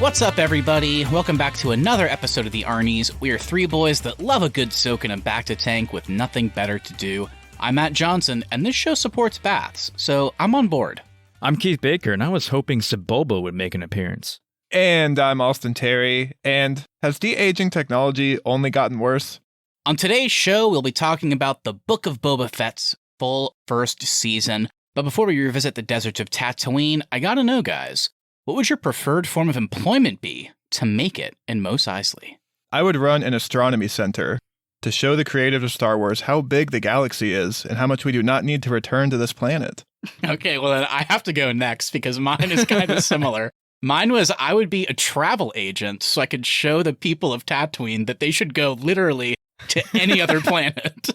What's up, everybody? Welcome back to another episode of the Arnies. We are three boys that love a good soak in a bacta tank with nothing better to do. I'm Matt Johnson, and this show supports baths, so I'm on board. I'm Keith Baker, and I was hoping Sebulba would make an appearance. And I'm Austin Terry, and has de-aging technology only gotten worse? On today's show, we'll be talking about the Book of Boba Fett's full first season. But before we revisit the deserts of Tatooine, I gotta know, guys, what would your preferred form of employment be to make it in Mos Eisley? I would run an astronomy center to show the creators of Star Wars how big the galaxy is and how much we do not need to return to this planet. Okay, well, then I have to go next because mine is kind of similar. Mine was I would be a travel agent so I could show the people of Tatooine that they should go literally to any other planet.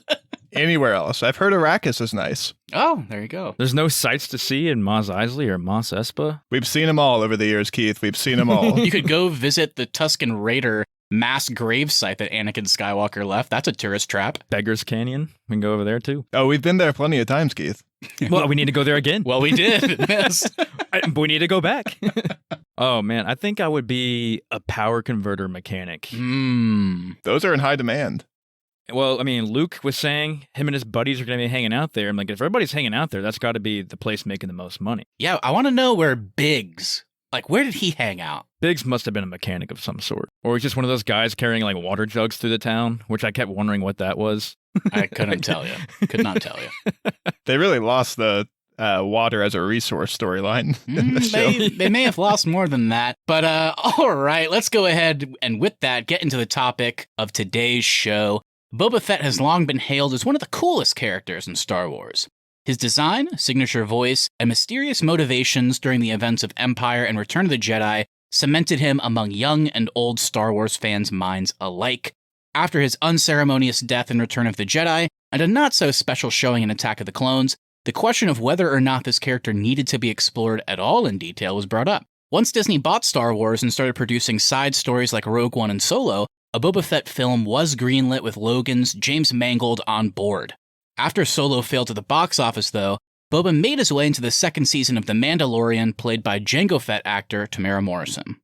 Anywhere else. I've heard Arrakis is nice. Oh, there you go. There's no sights to see in Mos Eisley or Mos Espa? We've seen them all over the years, Keith. We've seen them all. You could go visit the Tusken Raider mass grave site that Anakin Skywalker left. That's a tourist trap. Beggars Canyon? We can go over there, too. Oh, we've been there plenty of times, Keith. Well, we need to go there again. Well, we did. Yes. But we need to go back. Oh, man. I think I would be a power converter mechanic. Those are in high demand. Well, I mean, Luke was saying him and his buddies are going to be hanging out there. I'm like, if everybody's hanging out there, that's got to be the place making the most money. Yeah, I want to know where Biggs, where did he hang out? Biggs must have been a mechanic of some sort. Or he's just one of those guys carrying, water jugs through the town, which I kept wondering what that was. I couldn't tell you. Could not tell you. They really lost the water as a resource storyline in the show. They may have lost more than that. But all right, let's go ahead and with that, get into the topic of today's show. Boba Fett has long been hailed as one of the coolest characters in Star Wars. His design, signature voice, and mysterious motivations during the events of Empire and Return of the Jedi cemented him among young and old Star Wars fans' minds alike. After his unceremonious death in Return of the Jedi, and a not-so-special showing in Attack of the Clones, the question of whether or not this character needed to be explored at all in detail was brought up. Once Disney bought Star Wars and started producing side stories like Rogue One and Solo, a Boba Fett film was greenlit with Logan's James Mangold on board. After Solo failed at the box office, though, Boba made his way into the second season of The Mandalorian, played by Jango Fett actor Tamara Morrison.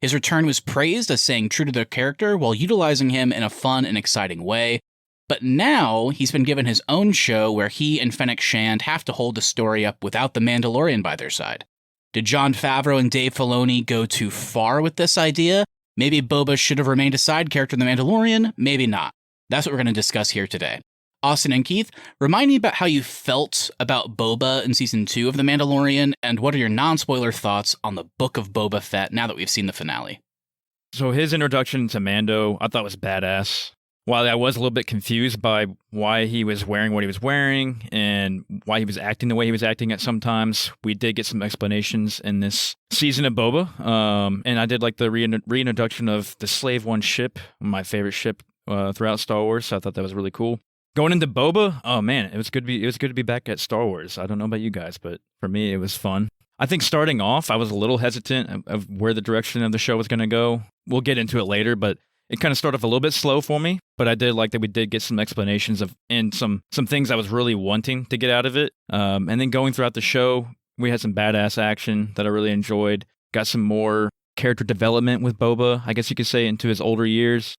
His return was praised as staying true to the character while utilizing him in a fun and exciting way, but now he's been given his own show where he and Fennec Shand have to hold the story up without the Mandalorian by their side. Did Jon Favreau and Dave Filoni go too far with this idea? Maybe Boba should have remained a side character in The Mandalorian, maybe not. That's what we're going to discuss here today. Austin and Keith, remind me about how you felt about Boba in Season 2 of The Mandalorian, and what are your non-spoiler thoughts on the Book of Boba Fett now that we've seen the finale? So his introduction to Mando, I thought was badass. While I was a little bit confused by why he was wearing what he was wearing and why he was acting the way he was acting at some times, we did get some explanations in this season of Boba. And I did like the reintroduction of the Slave One ship, my favorite ship throughout Star Wars. So I thought that was really cool. Going into Boba, oh man, it was good to be back at Star Wars. I don't know about you guys, but for me, it was fun. I think starting off, I was a little hesitant of where the direction of the show was going to go. We'll get into it later, but it kind of started off a little bit slow for me, but I did like that we did get some explanations of and some things I was really wanting to get out of it. And then going throughout the show, we had some badass action that I really enjoyed. Got some more character development with Boba, I guess you could say, into his older years.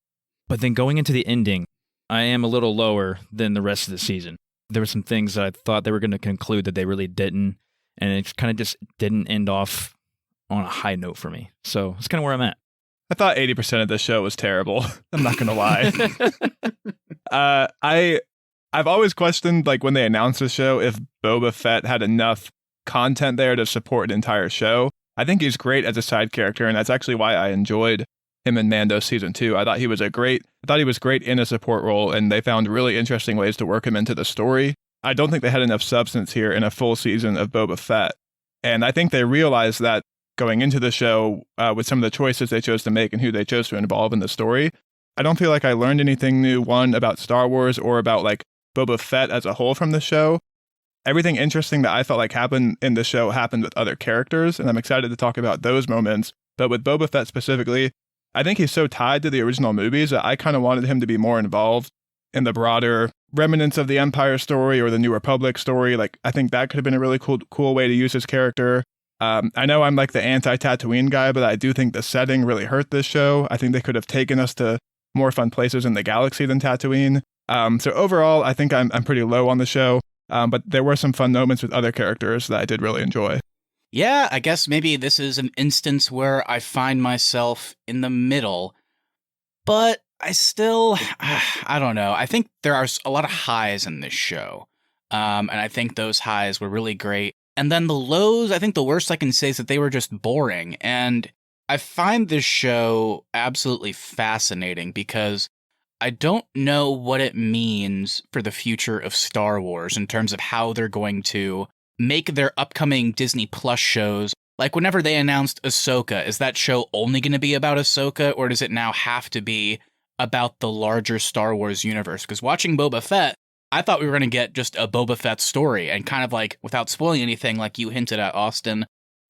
But then going into the ending, I am a little lower than the rest of the season. There were some things that I thought they were going to conclude that they really didn't, and it kind of just didn't end off on a high note for me. So that's kind of where I'm at. I thought 80% of this show was terrible. I'm not going to lie. I've always questioned, when they announced the show, if Boba Fett had enough content there to support an entire show. I think he's great as a side character, and that's actually why I enjoyed him in Mando Season 2. I thought he was great in a support role, and they found really interesting ways to work him into the story. I don't think they had enough substance here in a full season of Boba Fett. And I think they realized that going into the show with some of the choices they chose to make and who they chose to involve in the story. I don't feel like I learned anything new, one, about Star Wars or about Boba Fett as a whole from the show. Everything interesting that I felt like happened in the show happened with other characters, and I'm excited to talk about those moments. But with Boba Fett specifically, I think he's so tied to the original movies that I kind of wanted him to be more involved in the broader remnants of the Empire story or the New Republic story. I think that could have been a really cool way to use his character. I know I'm like the anti-Tatooine guy, but I do think the setting really hurt this show. I think they could have taken us to more fun places in the galaxy than Tatooine. So overall, I think I'm pretty low on the show, but there were some fun moments with other characters that I did really enjoy. Yeah, I guess maybe this is an instance where I find myself in the middle, but I still, I don't know. I think there are a lot of highs in this show, and I think those highs were really great. And then the lows, I think the worst I can say is that they were just boring. And I find this show absolutely fascinating because I don't know what it means for the future of Star Wars in terms of how they're going to make their upcoming Disney Plus shows. Like whenever they announced Ahsoka, is that show only going to be about Ahsoka, or does it now have to be about the larger Star Wars universe? Because watching Boba Fett, I thought we were going to get just a Boba Fett story, and kind of like, without spoiling anything, like you hinted at, Austin,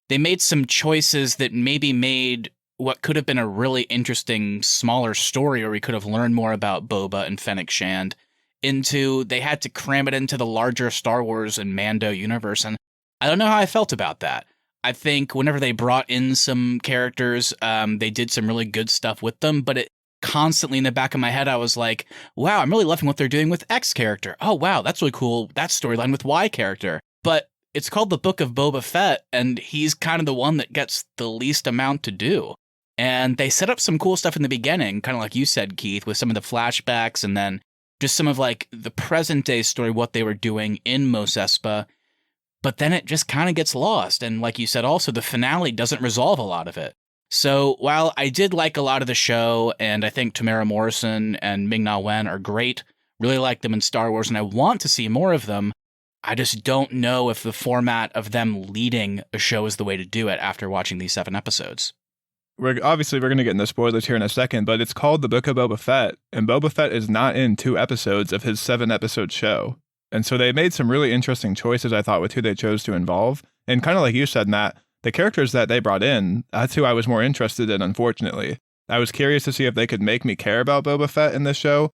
they made some choices that maybe made what could have been a really interesting, smaller story where we could have learned more about Boba and Fennec Shand they had to cram it into the larger Star Wars and Mando universe, and I don't know how I felt about that. I think whenever they brought in some characters, they did some really good stuff with them, but it constantly in the back of my head, I was like, wow, I'm really loving what they're doing with X character. Oh, wow, that's really cool. That storyline with Y character. But it's called the Book of Boba Fett, and he's kind of the one that gets the least amount to do. And they set up some cool stuff in the beginning, kind of like you said, Keith, with some of the flashbacks and then just some of like the present day story, what they were doing in Mos Espa. But then it just kind of gets lost. And like you said, also the finale doesn't resolve a lot of it. So while I did like a lot of the show, and I think Tamara Morrison and Ming-Na Wen are great, really like them in Star Wars, and I want to see more of them, I just don't know if the format of them leading a show is the way to do it after watching these 7 episodes. We're going to get into spoilers here in a second, but it's called The Book of Boba Fett, and Boba Fett is not in 2 episodes of his 7-episode show. And so they made some really interesting choices, I thought, with who they chose to involve. And kind of like you said, Matt, the characters that they brought in, that's who I was more interested in, unfortunately. I was curious to see if they could make me care about Boba Fett in this show.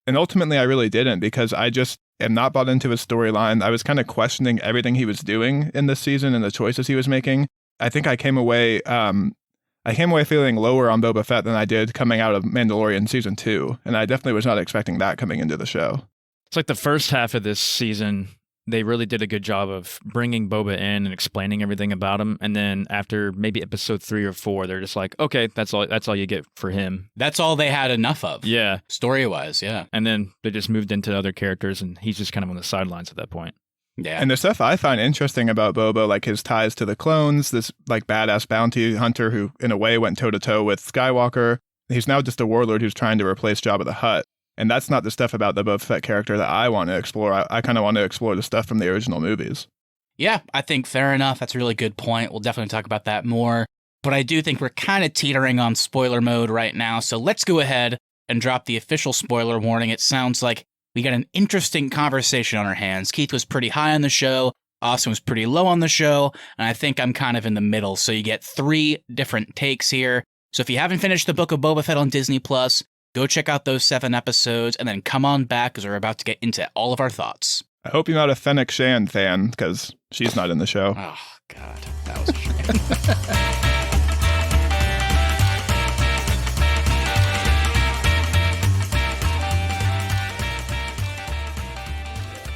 And ultimately, I really didn't, because I just am not bought into his storyline. I was kind of questioning everything he was doing in this season and the choices he was making. I think I came away feeling lower on Boba Fett than I did coming out of Mandalorian Season 2. And I definitely was not expecting that coming into the show. It's like the first half of this season, they really did a good job of bringing Boba in and explaining everything about him. And then after maybe episode 3 or 4, they're just like, okay, that's all you get for him. That's all they had enough of. Yeah. Story-wise, yeah. And then they just moved into other characters, and he's just kind of on the sidelines at that point. Yeah. And the stuff I find interesting about Boba, like his ties to the clones, this like badass bounty hunter who in a way went toe-to-toe with Skywalker. He's now just a warlord who's trying to replace Jabba the Hutt. And that's not the stuff about the Boba Fett character that I want to explore. I kind of want to explore the stuff from the original movies. Yeah, I think fair enough. That's a really good point. We'll definitely talk about that more. But I do think we're kind of teetering on spoiler mode right now. So let's go ahead and drop the official spoiler warning. It sounds like we got an interesting conversation on our hands. Keith was pretty high on the show. Austin was pretty low on the show. And I think I'm kind of in the middle. So you get 3 different takes here. So if you haven't finished the Book of Boba Fett on Disney+, go check out those 7 episodes and then come on back because we're about to get into all of our thoughts. I hope you're not a Fennec Shand fan because she's not in the show. Oh, God. That was a shame.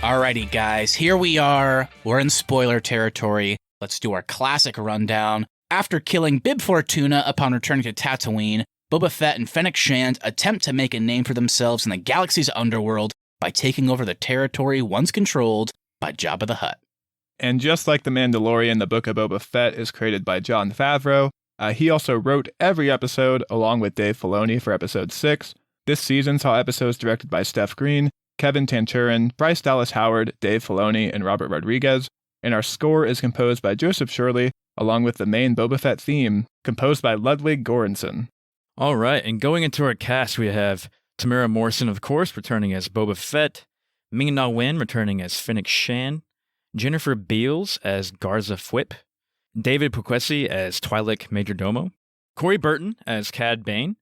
Alrighty, guys. Here we are. We're in spoiler territory. Let's do our classic rundown. After killing Bib Fortuna upon returning to Tatooine, Boba Fett and Fennec Shand attempt to make a name for themselves in the galaxy's underworld by taking over the territory once controlled by Jabba the Hutt. And just like The Mandalorian, the Book of Boba Fett is created by Jon Favreau. He also wrote every episode along with Dave Filoni for episode 6. This season saw episodes directed by Steph Green, Kevin Tanchurin, Bryce Dallas Howard, Dave Filoni, and Robert Rodriguez. And our score is composed by Joseph Shirley, along with the main Boba Fett theme, composed by Ludwig Göransson. All right, and going into our cast, we have Tamara Morrison, of course, returning as Boba Fett, Ming-Na Wen returning as Fennec Shand, Jennifer Beals as Garza Fwip, David Pugliese as Twi'lek Majordomo, Corey Burton as Cad Bane,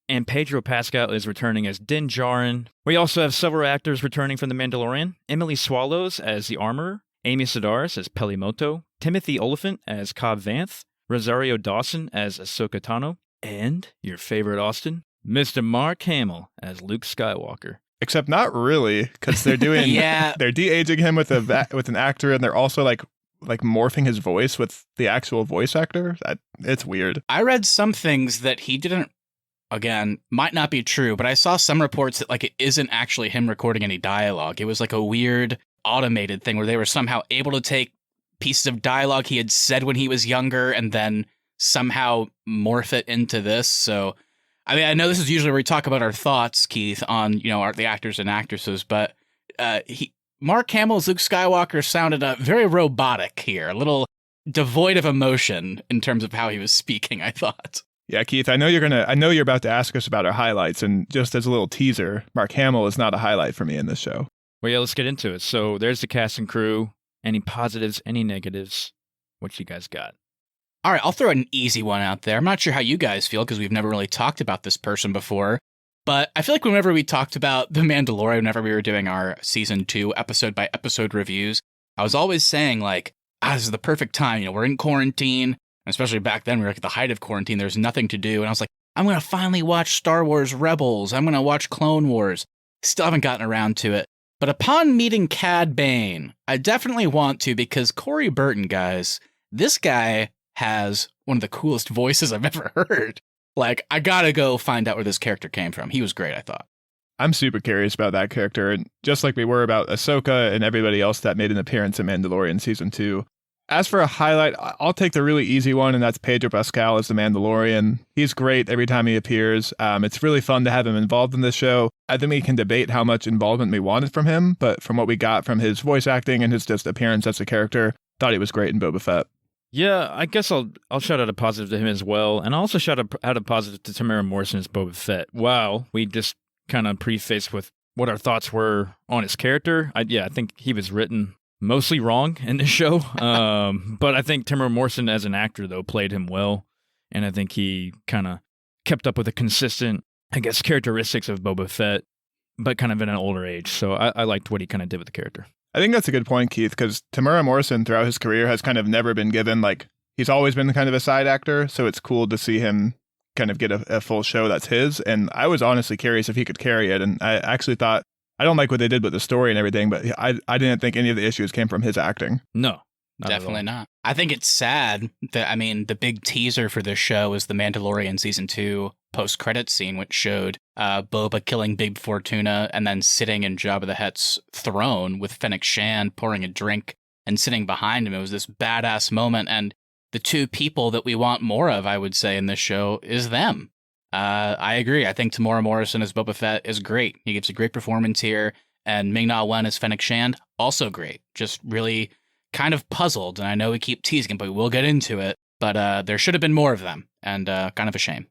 and Pedro Pascal is returning as Din Djarin. We also have several actors returning from The Mandalorian, Emily Swallows as the Armorer, Amy Sedaris as Pelimoto, Timothy Oliphant as Cobb Vanth, Rosario Dawson as Ahsoka Tano, and your favorite Austin, Mr. Mark Hamill as Luke Skywalker. Except not really, because they're doing they're de-aging him with an actor, and they're also like morphing his voice with the actual voice actor. It's weird. I read some things that he didn't. Again, might not be true, but I saw some reports that like it isn't actually him recording any dialogue. It was like a weird automated thing where they were somehow able to take pieces of dialogue he had said when he was younger and then somehow morph it into this. So, I mean, I know this is usually where we talk about our thoughts, Keith, on, you know, the actors and actresses, but Mark Hamill's Luke Skywalker sounded very robotic here, a little devoid of emotion in terms of how he was speaking, I thought. Yeah, Keith, I know you're about to ask us about our highlights, and just as a little teaser, Mark Hamill is not a highlight for me in this show. Well, yeah, let's get into it. So there's the cast and crew. Any positives, any negatives? What you guys got? All right, I'll throw an easy one out there. I'm not sure how you guys feel because we've never really talked about this person before, but I feel like whenever we talked about The Mandalorian, whenever we were doing our season 2 episode by episode reviews, I was always saying like, this is the perfect time. You know, we're in quarantine, especially back then we were like at the height of quarantine. There's nothing to do. And I was like, I'm going to finally watch Star Wars Rebels. I'm going to watch Clone Wars. Still haven't gotten around to it. But upon meeting Cad Bane, I definitely want to, because Corey Burton, guys, this guy has one of the coolest voices I've ever heard. Like, I gotta go find out where this character came from. He was great, I thought. I'm super curious about that character, and just like we were about Ahsoka and everybody else that made an appearance in Mandalorian Season 2. As for a highlight, I'll take the really easy one, and that's Pedro Pascal as the Mandalorian. He's great every time he appears. It's really fun to have him involved in this show. I think we can debate how much involvement we wanted from him, but from what we got from his voice acting and his just appearance as a character, thought he was great in Boba Fett. Yeah, I guess I'll shout out a positive to him as well, and I'll also shout out a positive to Tamara Morrison as Boba Fett. Wow, we just kind of prefaced with what our thoughts were on his character. I think he was written mostly wrong in this show, but I think Tamara Morrison as an actor, though, played him well, and I think he kind of kept up with the consistent, I guess, characteristics of Boba Fett, but kind of in an older age, so I liked what he kind of did with the character. I think that's a good point, Keith, because Tamara Morrison throughout his career has kind of never been given, like, he's always been kind of a side actor, so it's cool to see him kind of get a full show that's his, and I was honestly curious if he could carry it, and I actually thought, I don't like what they did with the story and everything, but I didn't think any of the issues came from his acting. No. Definitely not. I think it's sad that, I mean, the big teaser for this show is the Mandalorian Season 2 post-credits scene, which showed Boba killing Bib Fortuna and then sitting in Jabba the Hutt's throne with Fennec Shand pouring a drink and sitting behind him. It was this badass moment, and the two people that we want more of, I would say, in this show is them. I agree. I think Tamara Morrison as Boba Fett is great. He gives a great performance here, and Ming-Na Wen as Fennec Shand, also great. Just really kind of puzzled, and I know we keep teasing it, but we'll get into it. But there should have been more of them, and kind of a shame.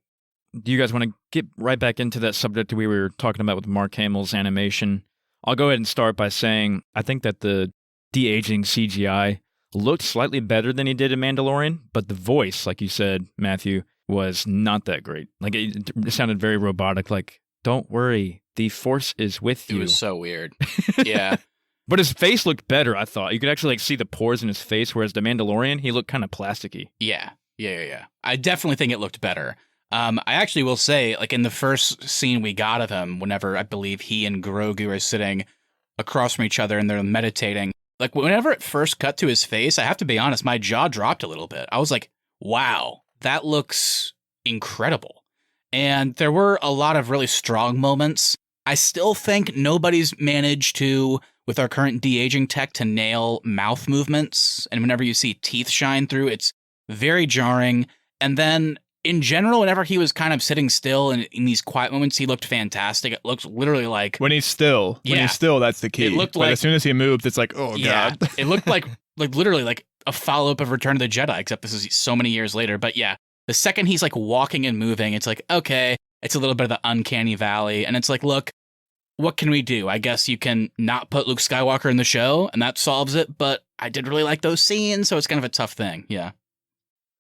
Do you guys want to get right back into that subject we were talking about with Mark Hamill's animation? I'll go ahead and start by saying I think that the de-aging CGI looked slightly better than he did in Mandalorian, but the voice, like you said, Matthew, was not that great. Like, it sounded very robotic, like, don't worry, the Force is with you. It was so weird. Yeah. But his face looked better, I thought. You could actually like see the pores in his face, whereas the Mandalorian, he looked kind of plasticky. Yeah. I definitely think it looked better. I actually will say, like, in the first scene we got of him, whenever I believe he and Grogu are sitting across from each other and they're meditating, like, whenever it first cut to his face, I have to be honest, my jaw dropped a little bit. I was like, wow, that looks incredible. And there were a lot of really strong moments. I still think nobody's managed to, with our current de-aging tech, to nail mouth movements. And whenever you see teeth shine through, it's very jarring. And then, in general, whenever he was kind of sitting still and in these quiet moments, he looked fantastic. It looked literally like... When he's still, that's the key. It looked but like... as soon as he moved, it's like, oh, God. It looked like literally like a follow-up of Return of the Jedi, except this is so many years later. But yeah, the second he's like walking and moving, it's like, okay, it's a little bit of the uncanny valley. And it's like, look, what can we do? I guess you can not put Luke Skywalker in the show, and that solves it. But I did really like those scenes, so it's kind of a tough thing. Yeah.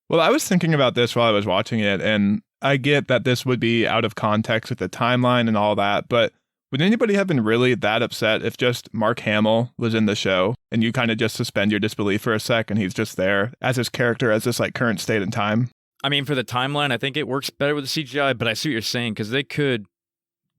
Well, I was thinking about this while I was watching it, and I get that this would be out of context with the timeline and all that, but Would anybody have been really that upset if just Mark Hamill was in the show and you kind of just suspend your disbelief for a sec and he's just there as his character, as this like current state and time? I mean, for the timeline, I think it works better with the CGI, but I see what you're saying, because they could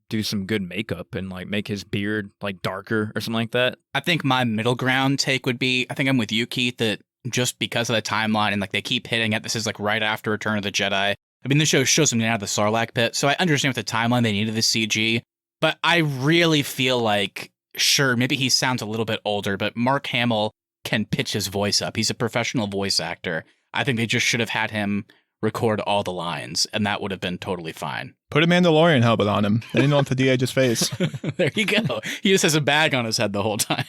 do some good makeup and like make his beard like darker or something like that. I think my middle ground take would be, I think I'm with you, Keith, that just because of the timeline and like they keep hitting it, this is like right after Return of the Jedi. I mean, the show shows him out of the Sarlacc pit, so I understand with the timeline they needed the CG, but I really feel like, sure, maybe he sounds a little bit older, but Mark Hamill can pitch his voice up. He's a professional voice actor. I think they just should have had him record all the lines, and that would have been totally fine. Put a Mandalorian helmet on him. They didn't want to de-age his face. There you go. He just has a bag on his head the whole time.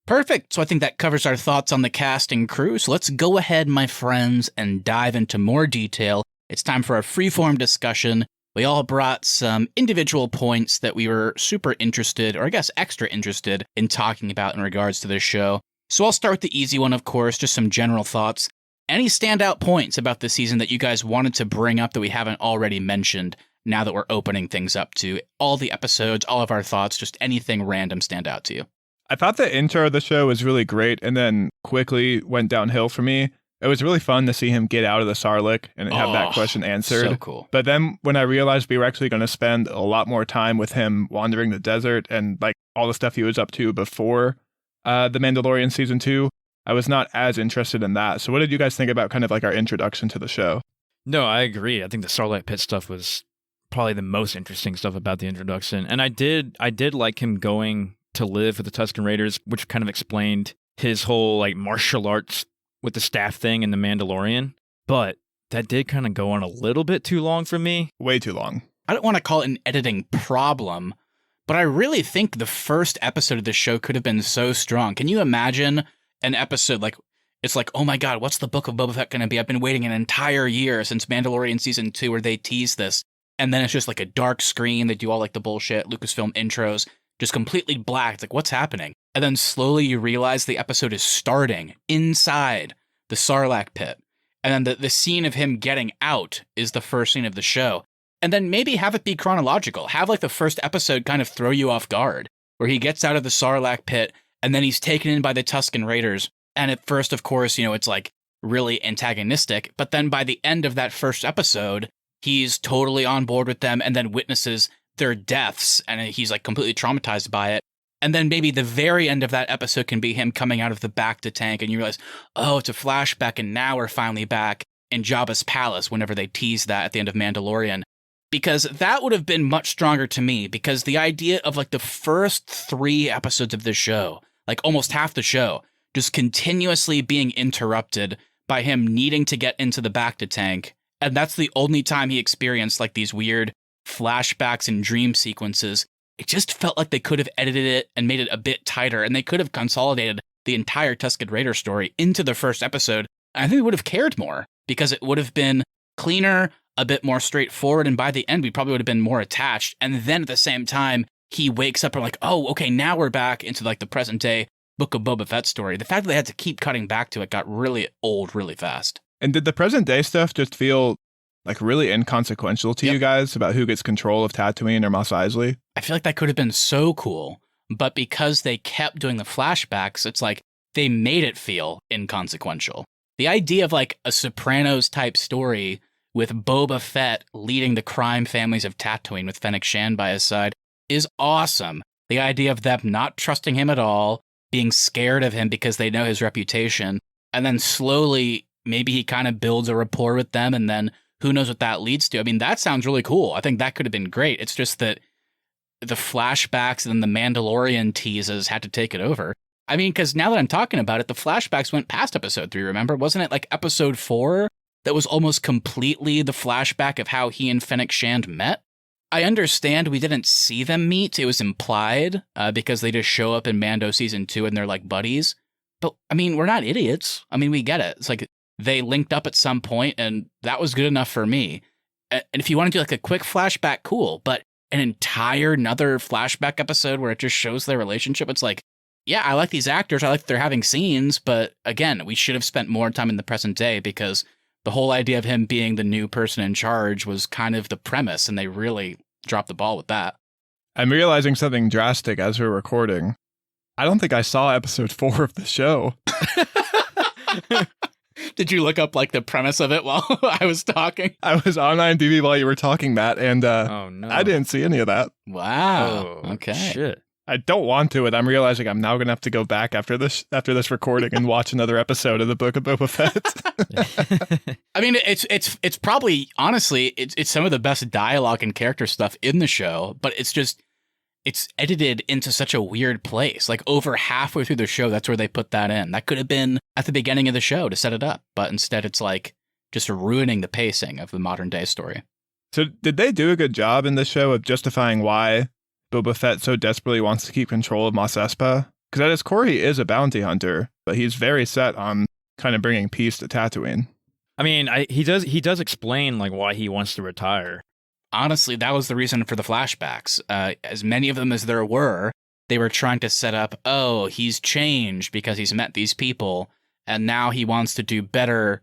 Perfect. So I think that covers our thoughts on the cast and crew. So let's go ahead, my friends, and dive into more detail. It's time for a freeform discussion. We all brought some individual points that we were super interested, or I guess extra interested, in talking about in regards to this show. So I'll start with the easy one, of course, just some general thoughts. Any standout points about the season that you guys wanted to bring up that we haven't already mentioned now that we're opening things up to all the episodes, all of our thoughts, just anything random stand out to you? I thought the intro of the show was really great and then quickly went downhill for me. It was really fun to see him get out of the Sarlacc and have that question answered. So cool. But then when I realized we were actually going to spend a lot more time with him wandering the desert and like all the stuff he was up to before The Mandalorian season 2, I was not as interested in that. So what did you guys think about kind of like our introduction to the show? No, I agree. I think the Sarlacc pit stuff was probably the most interesting stuff about the introduction. And I did like him going to live with the Tusken Raiders, which kind of explained his whole like martial arts with the staff thing in The Mandalorian. But that did kind of go on a little bit too long for me. Way too long. I don't want to call it an editing problem, but I really think the first episode of the show could have been so strong. Can you imagine an episode like, it's like, oh my God, what's the Book of Boba Fett going to be? I've been waiting an entire year since Mandalorian season 2 where they tease this. And then it's just like a dark screen. They do all like the bullshit Lucasfilm intros, just completely black. It's like, what's happening? And then slowly you realize the episode is starting inside the Sarlacc pit. And then the scene of him getting out is the first scene of the show. And then maybe have it be chronological. Have like the first episode kind of throw you off guard, where he gets out of the Sarlacc pit and then he's taken in by the Tusken Raiders. And at first, of course, it's like really antagonistic. But then by the end of that first episode, he's totally on board with them and then witnesses their deaths. And he's like completely traumatized by it. And then maybe the very end of that episode can be him coming out of the Bacta tank. And you realize, oh, it's a flashback. And now we're finally back in Jabba's palace whenever they tease that at the end of Mandalorian. Because that would have been much stronger to me. Because the idea of like the first 3 episodes of the show, like almost half the show, just continuously being interrupted by him needing to get into the Bacta tank. And that's the only time he experienced like these weird flashbacks and dream sequences. It just felt like they could have edited it and made it a bit tighter, and they could have consolidated the entire Tusken Raider story into the first episode. I think we would have cared more because it would have been cleaner, a bit more straightforward, and by the end we probably would have been more attached. And then at the same time, he wakes up and like, oh, okay, now we're back into like the present day Book of Boba Fett story. The fact that they had to keep cutting back to it got really old really fast. And did the present day stuff just feel like really inconsequential to you guys about who gets control of Tatooine or Mos Eisley? I feel like that could have been so cool, but because they kept doing the flashbacks, it's like they made it feel inconsequential. The idea of like a Sopranos type story with Boba Fett leading the crime families of Tatooine with Fennec Shand by his side is awesome. The idea of them not trusting him at all, being scared of him because they know his reputation, and then slowly maybe he kind of builds a rapport with them, and then who knows what that leads to. I mean, that sounds really cool. I think that could have been great. It's just that the flashbacks and the Mandalorian teases had to take it over. I mean, because now that I'm talking about it, the flashbacks went past episode 3, remember? Wasn't it like episode 4 that was almost completely the flashback of how he and Fennec Shand met? I understand we didn't see them meet. It was implied because they just show up in Mando season 2 and they're like buddies. But I mean, we're not idiots. I mean, we get it. It's like they linked up at some point and that was good enough for me. And if you want to do like a quick flashback, cool. But an entire another flashback episode where it just shows their relationship, it's like, yeah, I like these actors. I like that they're having scenes. But again, we should have spent more time in the present day because the whole idea of him being the new person in charge was kind of the premise, and they really dropped the ball with that. I'm realizing something drastic as we're recording. I don't think I saw episode 4 of the show. Did you look up like the premise of it while I was talking? I was on IMDb while you were talking, Matt, and Oh no. I didn't see any of that. Wow. Oh, Okay. Shit. I don't want to, and I'm realizing I'm now going to have to go back after this recording and watch another episode of the Book of Boba Fett. I mean, it's probably honestly it's some of the best dialogue and character stuff in the show, but it's edited into such a weird place. Like over halfway through the show, that's where they put that in. That could have been at the beginning of the show to set it up, but instead it's like just ruining the pacing of the modern day story. So did they do a good job in this show of justifying why Boba Fett so desperately wants to keep control of Mos Espa? Because at his core, he is a bounty hunter, but he's very set on kind of bringing peace to Tatooine. I mean, he does explain like why he wants to retire. Honestly, that was the reason for the flashbacks. As many of them as there were, they were trying to set up, oh, he's changed because he's met these people, and now he wants to do better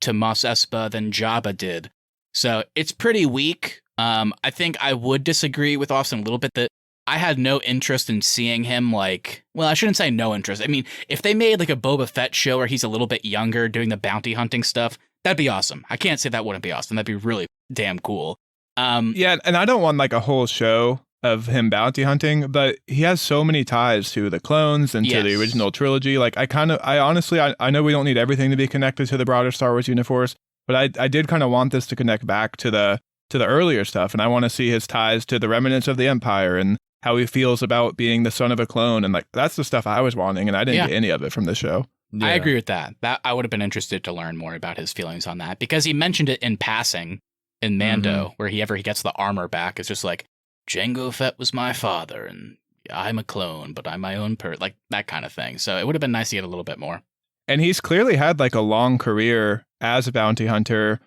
to Mos Espa than Jabba did. So it's pretty weak. I think I would disagree with Austin a little bit that I had no interest in seeing him like, well, I shouldn't say no interest. I mean, if they made like a Boba Fett show where he's a little bit younger doing the bounty hunting stuff, that'd be awesome. I can't say that wouldn't be awesome. That'd be really damn cool. Yeah, and I don't want like a whole show of him bounty hunting, but he has so many ties to the clones and to the original trilogy. Like I honestly know we don't need everything to be connected to the broader Star Wars universe, but I did kind of want this to connect back to the earlier stuff, and I want to see his ties to the remnants of the Empire and how he feels about being the son of a clone, and like that's the stuff I was wanting, and I didn't get any of it from the show. Yeah. I agree with that. That I would have been interested to learn more about his feelings on that, because he mentioned it in passing in Mando, where he gets the armor back. It's just like, Jango Fett was my father, and I'm a clone, but I'm my own like that kind of thing. So it would have been nice to get a little bit more. And he's clearly had like a long career as a bounty hunter.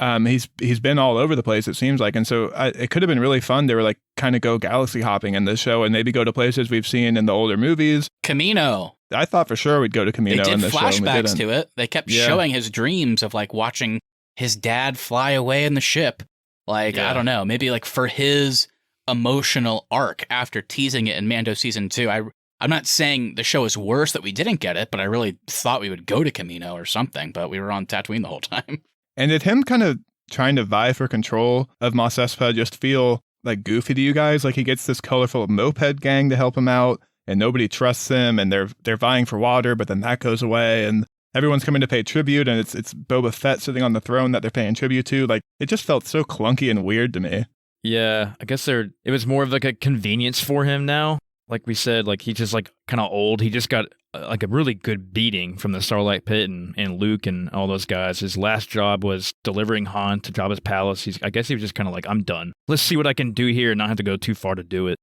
He's been all over the place, it seems like, and so it could have been really fun to like kind of go galaxy hopping in this show and maybe go to places we've seen in the older movies. Camino. I thought for sure we'd go to Camino in this show. They did flashbacks to it. They kept Yeah. showing his dreams of like watching his dad fly away in the ship. Like, I don't know, maybe like for his emotional arc after teasing it in Mando season 2. I'm not saying the show is worse that we didn't get it, but I really thought we would go to Camino or something, but we were on Tatooine the whole time. And did him kind of trying to vie for control of Mos Espa just feel like goofy to you guys? Like he gets this colorful moped gang to help him out, and nobody trusts him, and they're vying for water, but then that goes away, and everyone's coming to pay tribute, and it's Boba Fett sitting on the throne that they're paying tribute to. Like it just felt so clunky and weird to me. Yeah, I guess it was more of like a convenience for him now. Like we said, like he's just like kind of old. He just got like a really good beating from the Starlight Pit and Luke and all those guys. His last job was delivering Han to Jabba's palace. I guess he was just kind of like, I'm done. Let's see what I can do here and not have to go too far to do it.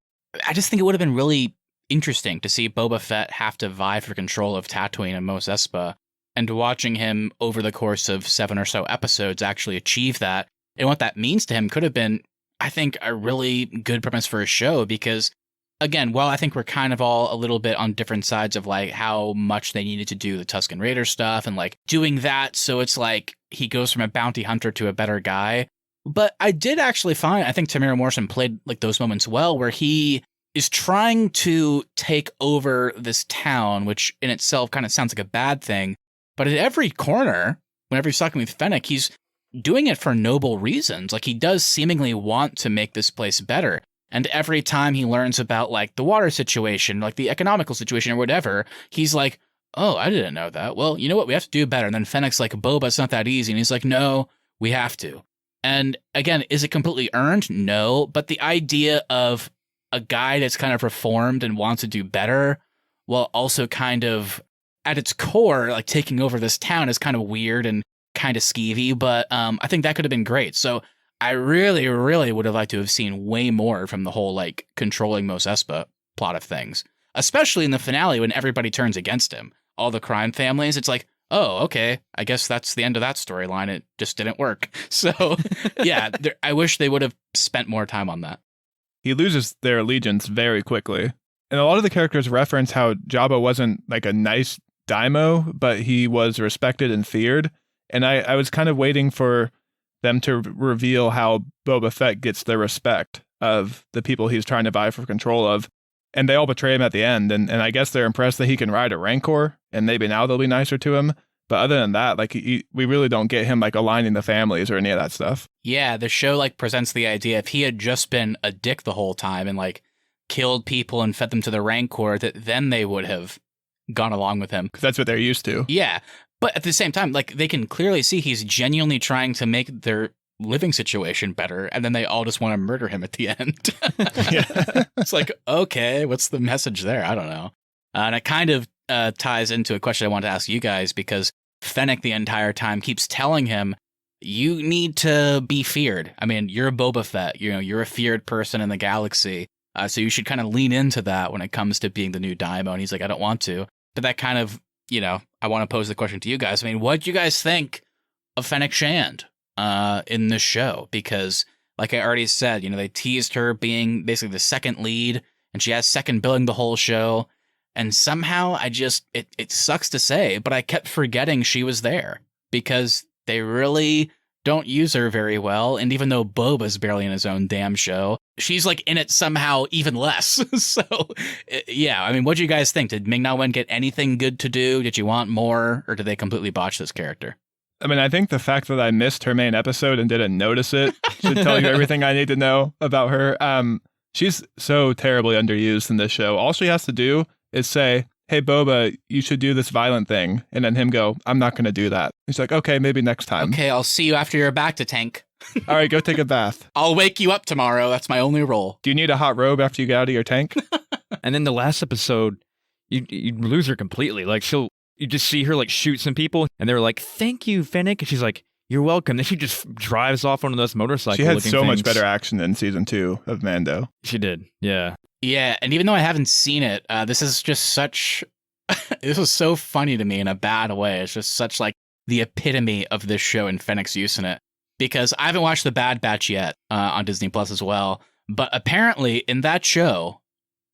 I just think it would have been really interesting to see Boba Fett have to vie for control of Tatooine and Mos Espa, and watching him over the course of 7 or so episodes actually achieve that. And what that means to him could have been, I think, a really good premise for a show, because again, while I think we're kind of all a little bit on different sides of like how much they needed to do the Tusken Raider stuff and like doing that, so it's like he goes from a bounty hunter to a better guy. But I did actually find, I think Tamara Morrison played like those moments well, where he is trying to take over this town, which in itself kind of sounds like a bad thing. But at every corner, whenever he's talking with Fennec, he's doing it for noble reasons. Like he does seemingly want to make this place better. And every time he learns about like the water situation, like the economical situation or whatever, he's like, oh, I didn't know that. Well, you know what? We have to do better. And then Fennec's like, Boba, it's not that easy. And he's like, no, we have to. And again, is it completely earned? No. But the idea of a guy that's kind of reformed and wants to do better while also kind of at its core, like taking over this town is kind of weird and kind of skeevy. But I think that could have been great. So I really, really would have liked to have seen way more from the whole like controlling Mos Espa plot of things, especially in the finale when everybody turns against him. All the crime families, it's like, oh, okay, I guess that's the end of that storyline. It just didn't work. So yeah, I wish they would have spent more time on that. He loses their allegiance very quickly. And a lot of the characters reference how Jabba wasn't like a nice daimyo, but he was respected and feared. And I was kind of waiting for them to reveal how Boba Fett gets the respect of the people he's trying to vie for control of. And they all betray him at the end. And I guess they're impressed that he can ride a Rancor, and maybe now they'll be nicer to him. But other than that, like, we really don't get him, like, aligning the families or any of that stuff. Yeah, the show, like, presents the idea if he had just been a dick the whole time and, like, killed people and fed them to the Rancor, that then they would have gone along with him. Because that's what they're used to. Yeah. But at the same time, like, they can clearly see he's genuinely trying to make their living situation better, and then they all just want to murder him at the end. It's like, okay, what's the message there? I don't know. And it kind of ties into a question I want to ask you guys, because Fennec the entire time keeps telling him, you need to be feared. I mean, you're Boba Fett. You know, you're a feared person in the galaxy. So you should kind of lean into that when it comes to being the new Daimyo. And he's like, I don't want to. But that kind of, you know, I want to pose the question to you guys. I mean, what do you guys think of Fennec Shand in this show? Because, like I already said, you know, they teased her being basically the second lead, and she has second billing the whole show. And somehow it sucks to say, but I kept forgetting she was there, because they really don't use her very well. And even though Boba's barely in his own damn show, she's like in it somehow even less. So, yeah, I mean, what do you guys think? Did Ming-Na Wen get anything good to do? Did you want more, or did they completely botch this character? I mean, I think the fact that I missed her main episode and didn't notice it should tell you everything I need to know about her. She's so terribly underused in this show. All she has to do is say, hey, Boba, you should do this violent thing. And then him go, I'm not going to do that. He's like, okay, maybe next time. Okay, I'll see you after you're back to tank. All right, go take a bath. I'll wake you up tomorrow. That's my only role. Do you need a hot robe after you get out of your tank? And then the last episode, you lose her completely. Like, you just see her, like, shoot some people, and they're like, thank you, Fennec. And she's like, you're welcome. Then she just drives off one of those motorcycles. She had so much better action in season 2 of Mando. She did, yeah. Yeah, and even though I haven't seen it, this is just such... this was so funny to me in a bad way. It's just such, like, the epitome of this show and Fennec's use in it. Because I haven't watched The Bad Batch yet on Disney Plus as well. But apparently, in that show,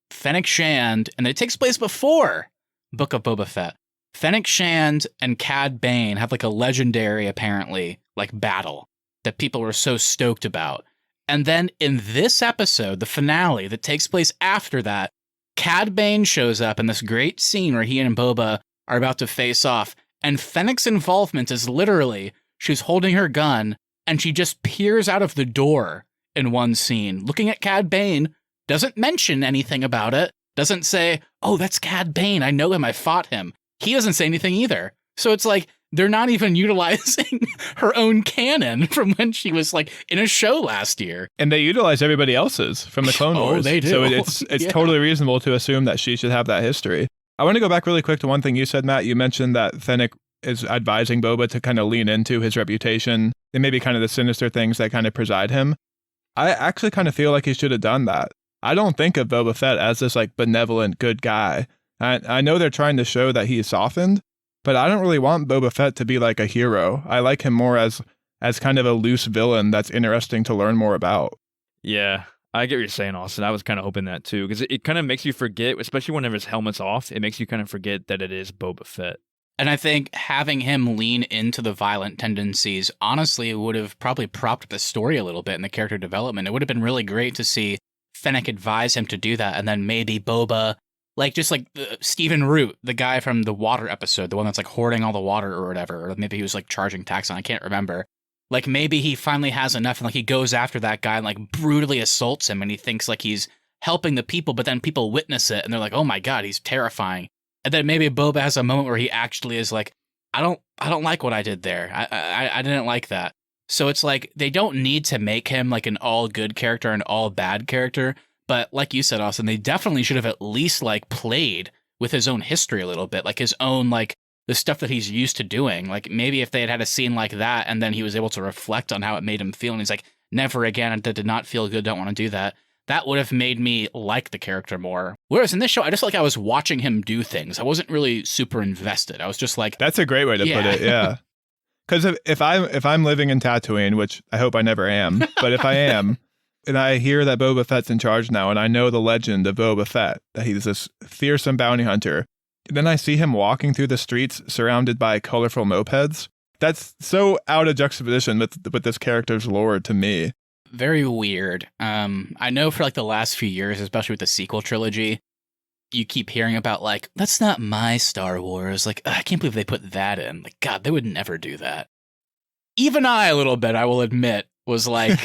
Fennec Shand, and it takes place before Book of Boba Fett, Fennec Shand and Cad Bane have, like, a legendary, apparently, like, battle that people were so stoked about. And then in this episode, the finale that takes place after that, Cad Bane shows up in this great scene where he and Boba are about to face off. And Fennec's involvement is literally, she's holding her gun, and she just peers out of the door in one scene, looking at Cad Bane, doesn't mention anything about it, doesn't say, oh, that's Cad Bane, I know him, I fought him. He doesn't say anything either. So it's like, they're not even utilizing her own canon from when she was, like, in a show last year. And they utilize everybody else's from the Clone Wars. Oh, they do. So it's totally reasonable to assume that she should have that history. I want to go back really quick to one thing you said, Matt. You mentioned that Fennec is advising Boba to kind of lean into his reputation and maybe kind of the sinister things that kind of preside him. I actually kind of feel like he should have done that. I don't think of Boba Fett as this, like, benevolent, good guy. I know they're trying to show that he is softened, but I don't really want Boba Fett to be like a hero. I like him more as kind of a loose villain that's interesting to learn more about. Yeah, I get what you're saying, Austin. I was kind of hoping that too, because it kind of makes you forget, especially whenever his helmet's off, it makes you kind of forget that it is Boba Fett. And I think having him lean into the violent tendencies, honestly, would have probably propped up the story a little bit in the character development. It would have been really great to see Fennec advise him to do that, and then maybe Boba... Like, just like Stephen Root, the guy from the water episode, the one that's like hoarding all the water or whatever, or maybe he was like charging tax on, I can't remember. Like, maybe he finally has enough and like he goes after that guy and like brutally assaults him, and he thinks like he's helping the people, but then people witness it and they're like, oh my God, he's terrifying. And then maybe Boba has a moment where he actually is like, I don't like what I did there. I didn't like that. So it's like, they don't need to make him like an all good character and all bad character. But like you said, Austin, they definitely should have at least like played with his own history a little bit, like his own, like the stuff that he's used to doing. Like maybe if they had a scene like that and then he was able to reflect on how it made him feel, and he's like, never again, that did not feel good, don't want to do that. That would have made me like the character more. Whereas in this show, I just felt like I was watching him do things. I wasn't really super invested. I was just like... That's a great way to put it, yeah. Because if I'm living in Tatooine, which I hope I never am, but if I am... And I hear that Boba Fett's in charge now, and I know the legend of Boba Fett, that he's this fearsome bounty hunter. Then I see him walking through the streets surrounded by colorful mopeds. That's so out of juxtaposition with this character's lore to me. very weird. I know for like the last few years, especially with the sequel trilogy, you keep hearing about like, that's not my Star Wars. Like, I can't believe they put that in. Like, God, they would never do that. Even I, a little bit, I will admit, was like,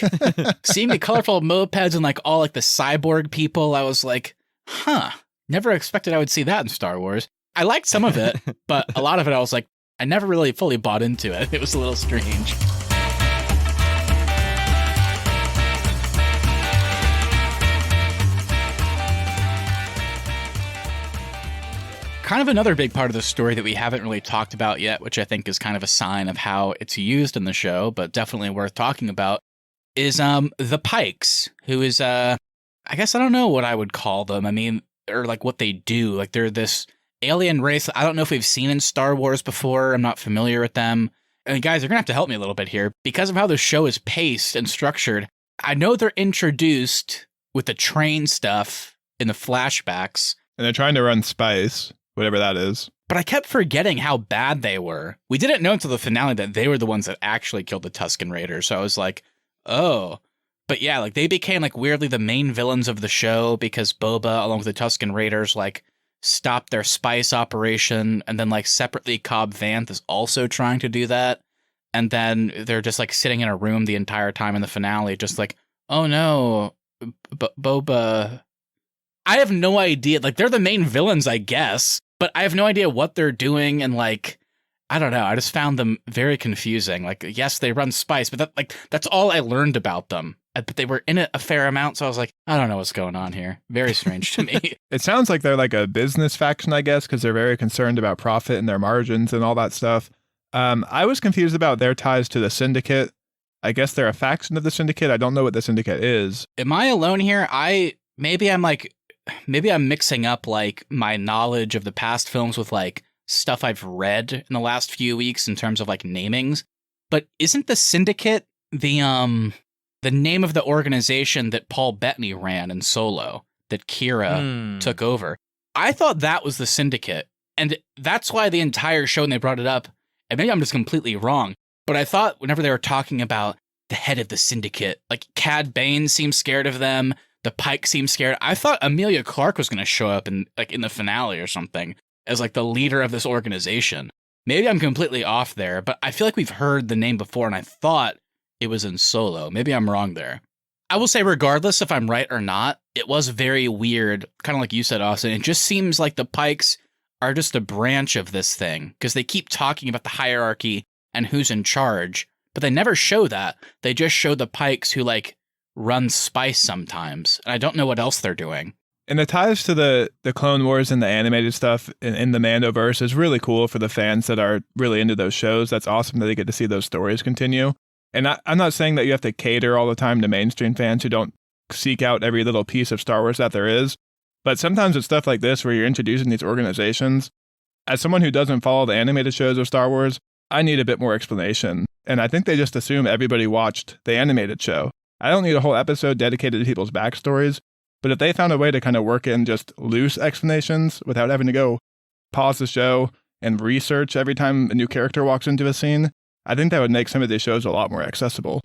seeing the colorful mopeds and like all like the cyborg people, I was like, huh, never expected I would see that in Star Wars. I liked some of it, but a lot of it I was like, I never really fully bought into it. It was a little strange. Kind of another big part of the story that we haven't really talked about yet, which I think is kind of a sign of how it's used in the show, but definitely worth talking about, is the Pikes, who is, I guess I don't know what I would call them. I mean, or like what they do. Like they're this alien race I don't know if we've seen in Star Wars before. I'm not familiar with them. And guys, you're going to have to help me a little bit here. Because of how the show is paced and structured, I know they're introduced with the train stuff in the flashbacks. And they're trying to run spice, whatever that is. But I kept forgetting how bad they were. We didn't know until the finale that they were the ones that actually killed the Tusken Raiders. So I was like, oh. But yeah, like they became like weirdly the main villains of the show because Boba, along with the Tusken Raiders, like stopped their spice operation. And then like separately, Cobb Vanth is also trying to do that. And then they're just like sitting in a room the entire time in the finale, just like, oh no, Boba. I have no idea. Like they're the main villains, I guess. But I have no idea what they're doing, and like, I don't know. I just found them very confusing. Like, yes, they run spice, but that's all I learned about them. But they were in it a fair amount, so I was like, I don't know what's going on here. Very strange to me. It sounds like they're like a business faction, I guess, because they're very concerned about profit and their margins and all that stuff. I was confused about their ties to the Syndicate. I guess they're a faction of the Syndicate. I don't know what the Syndicate is. Am I alone here? Maybe I'm mixing up like my knowledge of the past films with like stuff I've read in the last few weeks in terms of like namings. But isn't the Syndicate the name of the organization that Paul Bettany ran in Solo that Kira took over? I thought that was the Syndicate, and that's why the entire show, when they brought it up, and maybe I'm just completely wrong, but I thought whenever they were talking about the head of the Syndicate, like Cad Bane seemed scared of them. The Pike seemed scared. I thought Emilia Clarke was going to show up in the finale or something as like the leader of this organization. Maybe I'm completely off there, but I feel like we've heard the name before, and I thought it was in Solo. Maybe I'm wrong there. I will say, regardless if I'm right or not, it was very weird, kind of like you said, Austin. It just seems like the Pikes are just a branch of this thing because they keep talking about the hierarchy and who's in charge, but they never show that. They just show the Pikes who like run spice sometimes, and I don't know what else they're doing. And the ties to the Clone Wars and the animated stuff in the Mandoverse is really cool for the fans that are really into those shows. That's awesome that they get to see those stories continue. And I'm not saying that you have to cater all the time to mainstream fans who don't seek out every little piece of Star Wars that there is, but sometimes it's stuff like this where you're introducing these organizations. As someone who doesn't follow the animated shows of Star Wars, I need a bit more explanation. And I think they just assume everybody watched the animated show. I don't need a whole episode dedicated to people's backstories, but if they found a way to kind of work in just loose explanations without having to go pause the show and research every time a new character walks into a scene, I think that would make some of these shows a lot more accessible.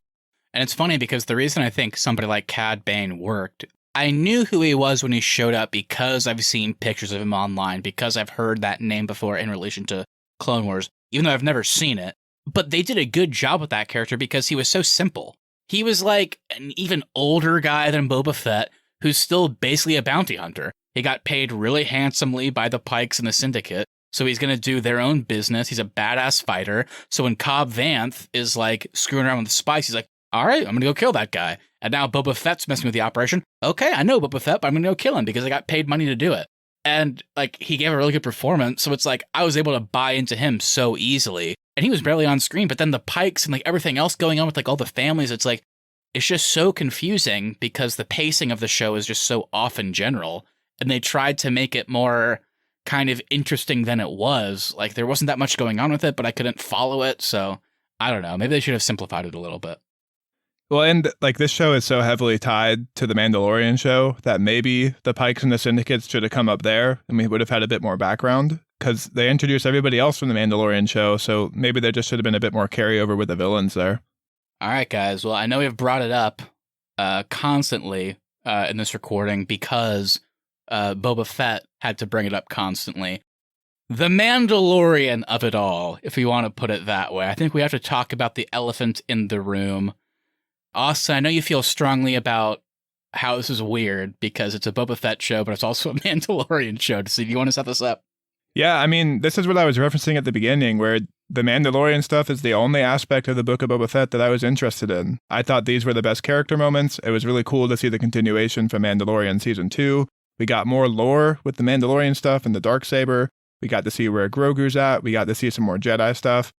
And it's funny because the reason I think somebody like Cad Bane worked, I knew who he was when he showed up because I've seen pictures of him online, because I've heard that name before in relation to Clone Wars, even though I've never seen it. But they did a good job with that character because he was so simple. He was like an even older guy than Boba Fett, who's still basically a bounty hunter. He got paid really handsomely by the Pikes and the Syndicate, so he's going to do their own business. He's a badass fighter. So when Cobb Vanth is like screwing around with the spice, he's like, all right, I'm going to go kill that guy. And now Boba Fett's messing with the operation. Okay, I know Boba Fett, but I'm going to go kill him because I got paid money to do it. And like he gave a really good performance. So it's like I was able to buy into him so easily. And he was barely on screen, but then the Pikes and like everything else going on with like all the families, it's like, it's just so confusing because the pacing of the show is just so off in general. And they tried to make it more kind of interesting than it was. Like there wasn't that much going on with it, but I couldn't follow it. So I don't know. Maybe they should have simplified it a little bit. Well, and like this show is so heavily tied to the Mandalorian show that maybe the Pikes and the Syndicates should have come up there and we would have had a bit more background because they introduced everybody else from the Mandalorian show. So maybe there just should have been a bit more carryover with the villains there. All right, guys. Well, I know we've brought it up constantly in this recording because Boba Fett had to bring it up constantly. The Mandalorian of it all, if we want to put it that way. I think we have to talk about the elephant in the room. Austin, I know you feel strongly about how this is weird because it's a Boba Fett show, but it's also a Mandalorian show. So do you want to set this up? Yeah, I mean, this is what I was referencing at the beginning, where the Mandalorian stuff is the only aspect of the Book of Boba Fett that I was interested in. I thought these were the best character moments. It was really cool to see the continuation from Mandalorian Season 2. We got more lore with the Mandalorian stuff and the Darksaber. We got to see where Grogu's at. We got to see some more Jedi stuff.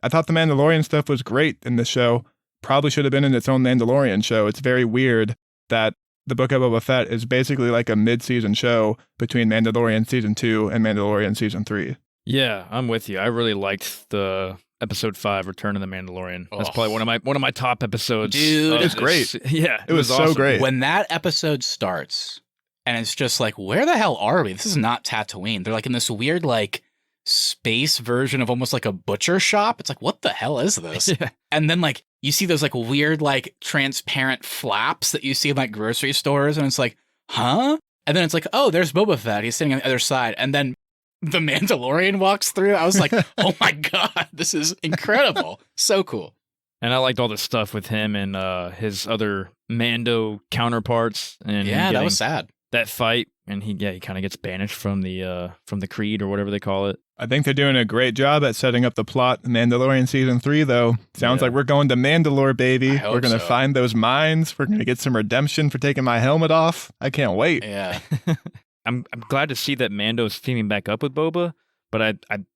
I thought the Mandalorian stuff was great in this show. Probably should have been in its own Mandalorian show. It's very weird that the Book of Boba Fett is basically like a mid-season show between Mandalorian Season 2 and Mandalorian Season 3. Yeah, I'm with you. I really liked the Episode 5, Return of the Mandalorian. That's probably one of my top episodes. Dude, it's great. Yeah, it was so awesome. great. When that episode starts, and it's just like, where the hell are we? This is not Tatooine. They're like in this weird, like, space version of almost like a butcher shop. It's like, what the hell is this? Yeah. And then, like, you see those, like, weird, like, transparent flaps that you see in, like, grocery stores, and it's like, huh? And then it's like, oh, there's Boba Fett. He's sitting on the other side. And then the Mandalorian walks through. I was like, oh my God, this is incredible. So cool. And I liked all the stuff with him and his other Mando counterparts. And yeah, that was sad. That fight, and he kind of gets banished from the Creed or whatever they call it. I think they're doing a great job at setting up the plot. Mandalorian Season 3, though. Sounds like we're going to Mandalore, baby. We're going to find those mines. We're going to get some redemption for taking my helmet off. I can't wait. Yeah. I'm glad to see that Mando's teaming back up with Boba, but I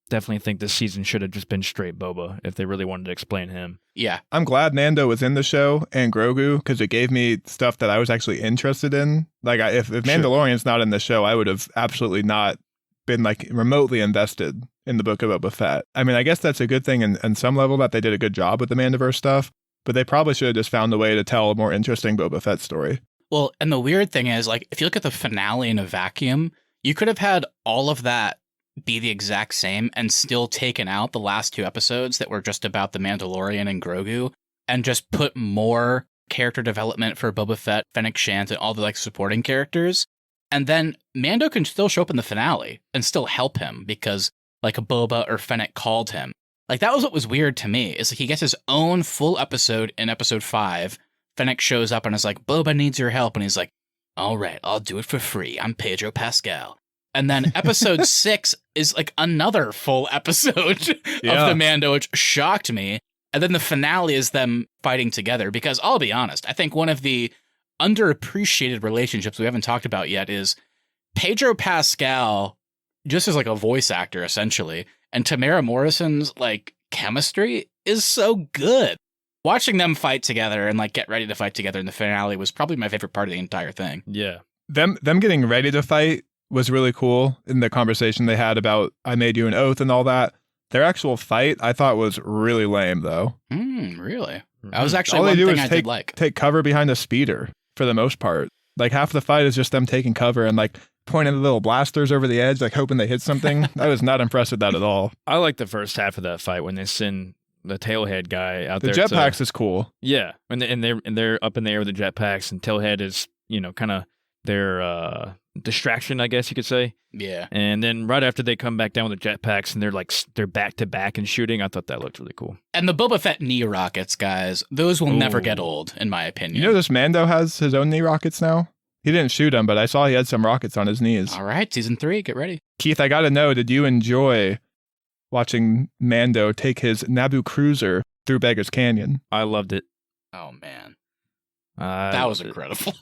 definitely think this season should have just been straight Boba if they really wanted to explain him. Yeah. I'm glad Mando was in the show and Grogu because it gave me stuff that I was actually interested in. Like, if Mandalorian's not in the show, I would have absolutely not been like remotely invested in the Book of Boba Fett. I mean, I guess that's a good thing in some level that they did a good job with the Mandoverse stuff, but they probably should have just found a way to tell a more interesting Boba Fett story. Well, and the weird thing is, like, if you look at the finale in a vacuum, you could have had all of that be the exact same and still taken out the last 2 episodes that were just about the Mandalorian and Grogu and just put more character development for Boba Fett, Fennec Shand, and all the, like, supporting characters. And then Mando can still show up in the finale and still help him because, like, Boba or Fennec called him. Like, that was what was weird to me, is like he gets his own full episode in episode 5. Fennec shows up and is like, Boba needs your help. And he's like, all right, I'll do it for free. I'm Pedro Pascal. And then episode 6 is like another full episode of the Mando, which shocked me. And then the finale is them fighting together because I'll be honest, I think one of the underappreciated relationships we haven't talked about yet is Pedro Pascal, just as like a voice actor, essentially, and Tamara Morrison's like chemistry is so good. Watching them fight together and like get ready to fight together in the finale was probably my favorite part of the entire thing. Yeah. Them getting ready to fight was really cool in the conversation they had about I made you an oath and all that. Their actual fight I thought was really lame though. Really? That was actually all one they do thing is I did like. Take cover behind a speeder for the most part. Like half the fight is just them taking cover and like pointing the little blasters over the edge, like hoping they hit something. I was not impressed with that at all. I like the first half of that fight when they send the tailhead guy out the there. The jetpacks is cool. Yeah, and they're up in the air with the jetpacks, and tailhead is kind of their distraction, I guess you could say. Yeah. And then right after they come back down with the jetpacks and they're back to back and shooting, I thought that looked really cool. And the Boba Fett knee rockets, guys, those will never get old, in my opinion. You know, this Mando has his own knee rockets now. He didn't shoot them, but I saw he had some rockets on his knees. All right, season 3, get ready. Keith, I got to know, did you enjoy watching Mando take his Naboo cruiser through Beggar's Canyon? I loved it. Oh, man. That was incredible.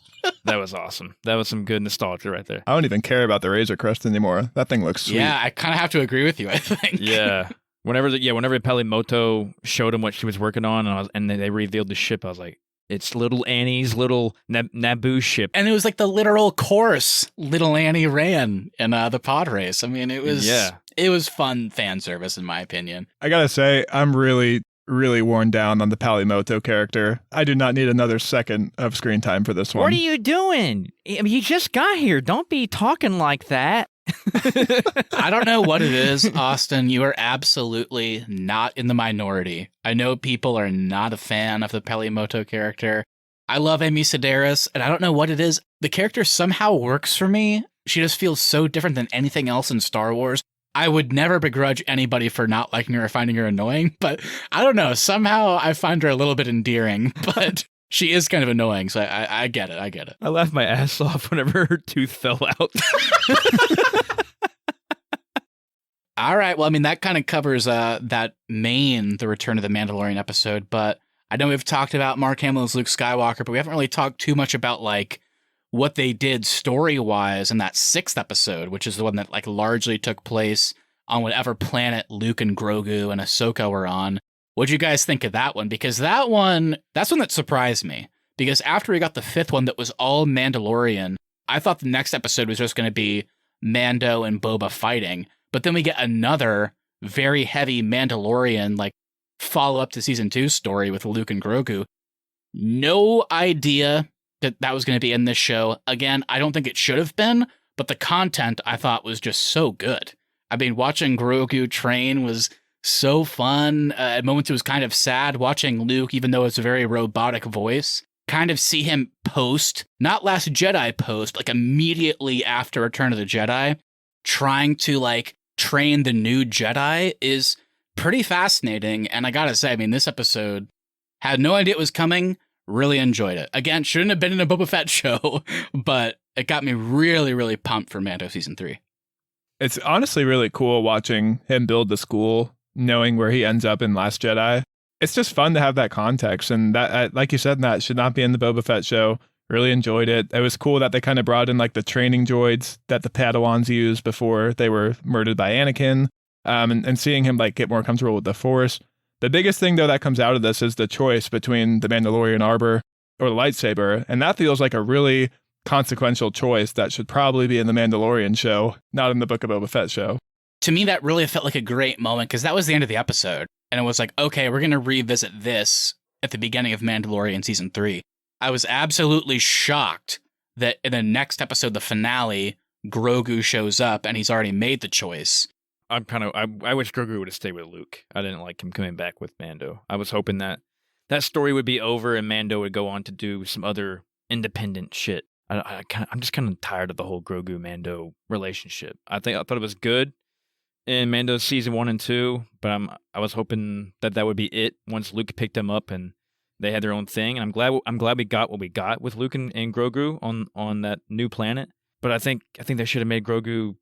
That was awesome. That was some good nostalgia right there. I don't even care about the Razor Crest anymore. That thing looks sweet. Yeah, I kind of have to agree with you, I think. Yeah. Whenever Pelimoto showed him what she was working on and they revealed the ship, I was like, it's little Annie's little Naboo ship. And it was like the literal course little Annie ran in the pod race. I mean, it was fun fan service, in my opinion. I gotta say, I'm really worn down on the Pelimoto character. I do not need another second of screen time for this one. What are you doing? I mean, you just got here. Don't be talking like that. I don't know what it is, Austin. You are absolutely not in the minority. I know people are not a fan of the Pelimoto character. I love Amy Sedaris, and I don't know what it is. The character somehow works for me. She just feels so different than anything else in Star Wars. I would never begrudge anybody for not liking her or finding her annoying, but I don't know. Somehow I find her a little bit endearing, but she is kind of annoying, so I get it. I get it. I laughed my ass off whenever her tooth fell out. All right. Well, I mean, that kind of covers the Return of the Mandalorian episode, but I know we've talked about Mark Hamill as Luke Skywalker, but we haven't really talked too much about, like, what they did story-wise in that 6th episode, which is the one that, like, largely took place on whatever planet Luke and Grogu and Ahsoka were on. What'd you guys think of that one? Because that's one that surprised me. Because after we got the 5th one that was all Mandalorian, I thought the next episode was just going to be Mando and Boba fighting. But then we get another very heavy Mandalorian, like, follow-up to Season 2 story with Luke and Grogu. No idea that was going to be in this show. Again, I don't think it should have been, but the content I thought was just so good. I mean, watching Grogu train was so fun. At moments it was kind of sad watching Luke, even though it's a very robotic voice, kind of see him post, not Last Jedi post, like immediately after Return of the Jedi, trying to, like, train the new Jedi is pretty fascinating. And I gotta say, I mean, this episode had no idea it was coming. Really enjoyed it. Again, shouldn't have been in a Boba Fett show, but it got me really, really pumped for Mando Season 3. It's honestly really cool watching him build the school, knowing where he ends up in Last Jedi. It's just fun to have that context. And that, like you said, that should not be in the Boba Fett show. Really enjoyed it. It was cool that they kind of brought in, like, the training droids that the Padawans used before they were murdered by Anakin, and seeing him, like, get more comfortable with the Force. The biggest thing, though, that comes out of this is the choice between the Mandalorian Arbor or the lightsaber, and that feels like a really consequential choice that should probably be in the Mandalorian show, not in the Book of Boba Fett show. To me, that really felt like a great moment, because that was the end of the episode, and it was like, okay, we're going to revisit this at the beginning of Mandalorian Season 3. I was absolutely shocked that in the next episode, the finale, Grogu shows up, and he's already made the choice. I wish Grogu would have stayed with Luke. I didn't like him coming back with Mando. I was hoping that story would be over and Mando would go on to do some other independent shit. I'm just kind of tired of the whole Grogu Mando relationship. I thought it was good in Mando's Season 1 and 2, but I was hoping that would be it once Luke picked him up and they had their own thing. And I'm glad we got what we got with Luke and Grogu on that new planet. But I think they should have made Grogu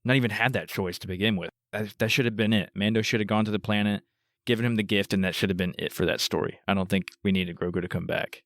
not even had that choice to begin with. That should have been it. Mando should have gone to the planet, given him the gift, and that should have been it for that story. I don't think we needed Grogu to come back.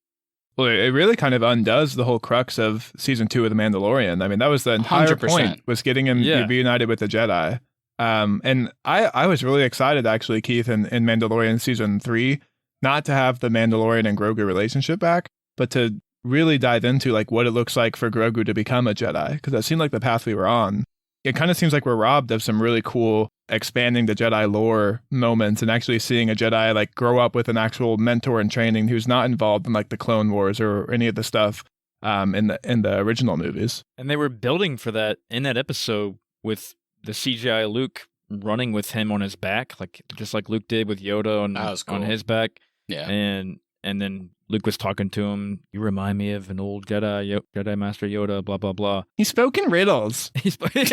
Well, it really kind of undoes the whole crux of Season 2 of The Mandalorian. I mean, that was the entire 100%. point, was getting him reunited with the Jedi. And I was really excited, actually, Keith, in Mandalorian Season 3, not to have the Mandalorian and Grogu relationship back, but to really dive into, like, what it looks like for Grogu to become a Jedi, because that seemed like the path we were on. It kind of seems like we're robbed of some really cool expanding the Jedi lore moments and actually seeing a Jedi, like, grow up with an actual mentor in training who's not involved in, like, the Clone Wars or any of the stuff in the original movies. And they were building for that in that episode with the CGI Luke running with him on his back, like just like Luke did with Yoda on his back. Yeah. And then Luke was talking to him. You remind me of an old Jedi Master Yoda, blah, blah, blah. He spoke in riddles. He spoke in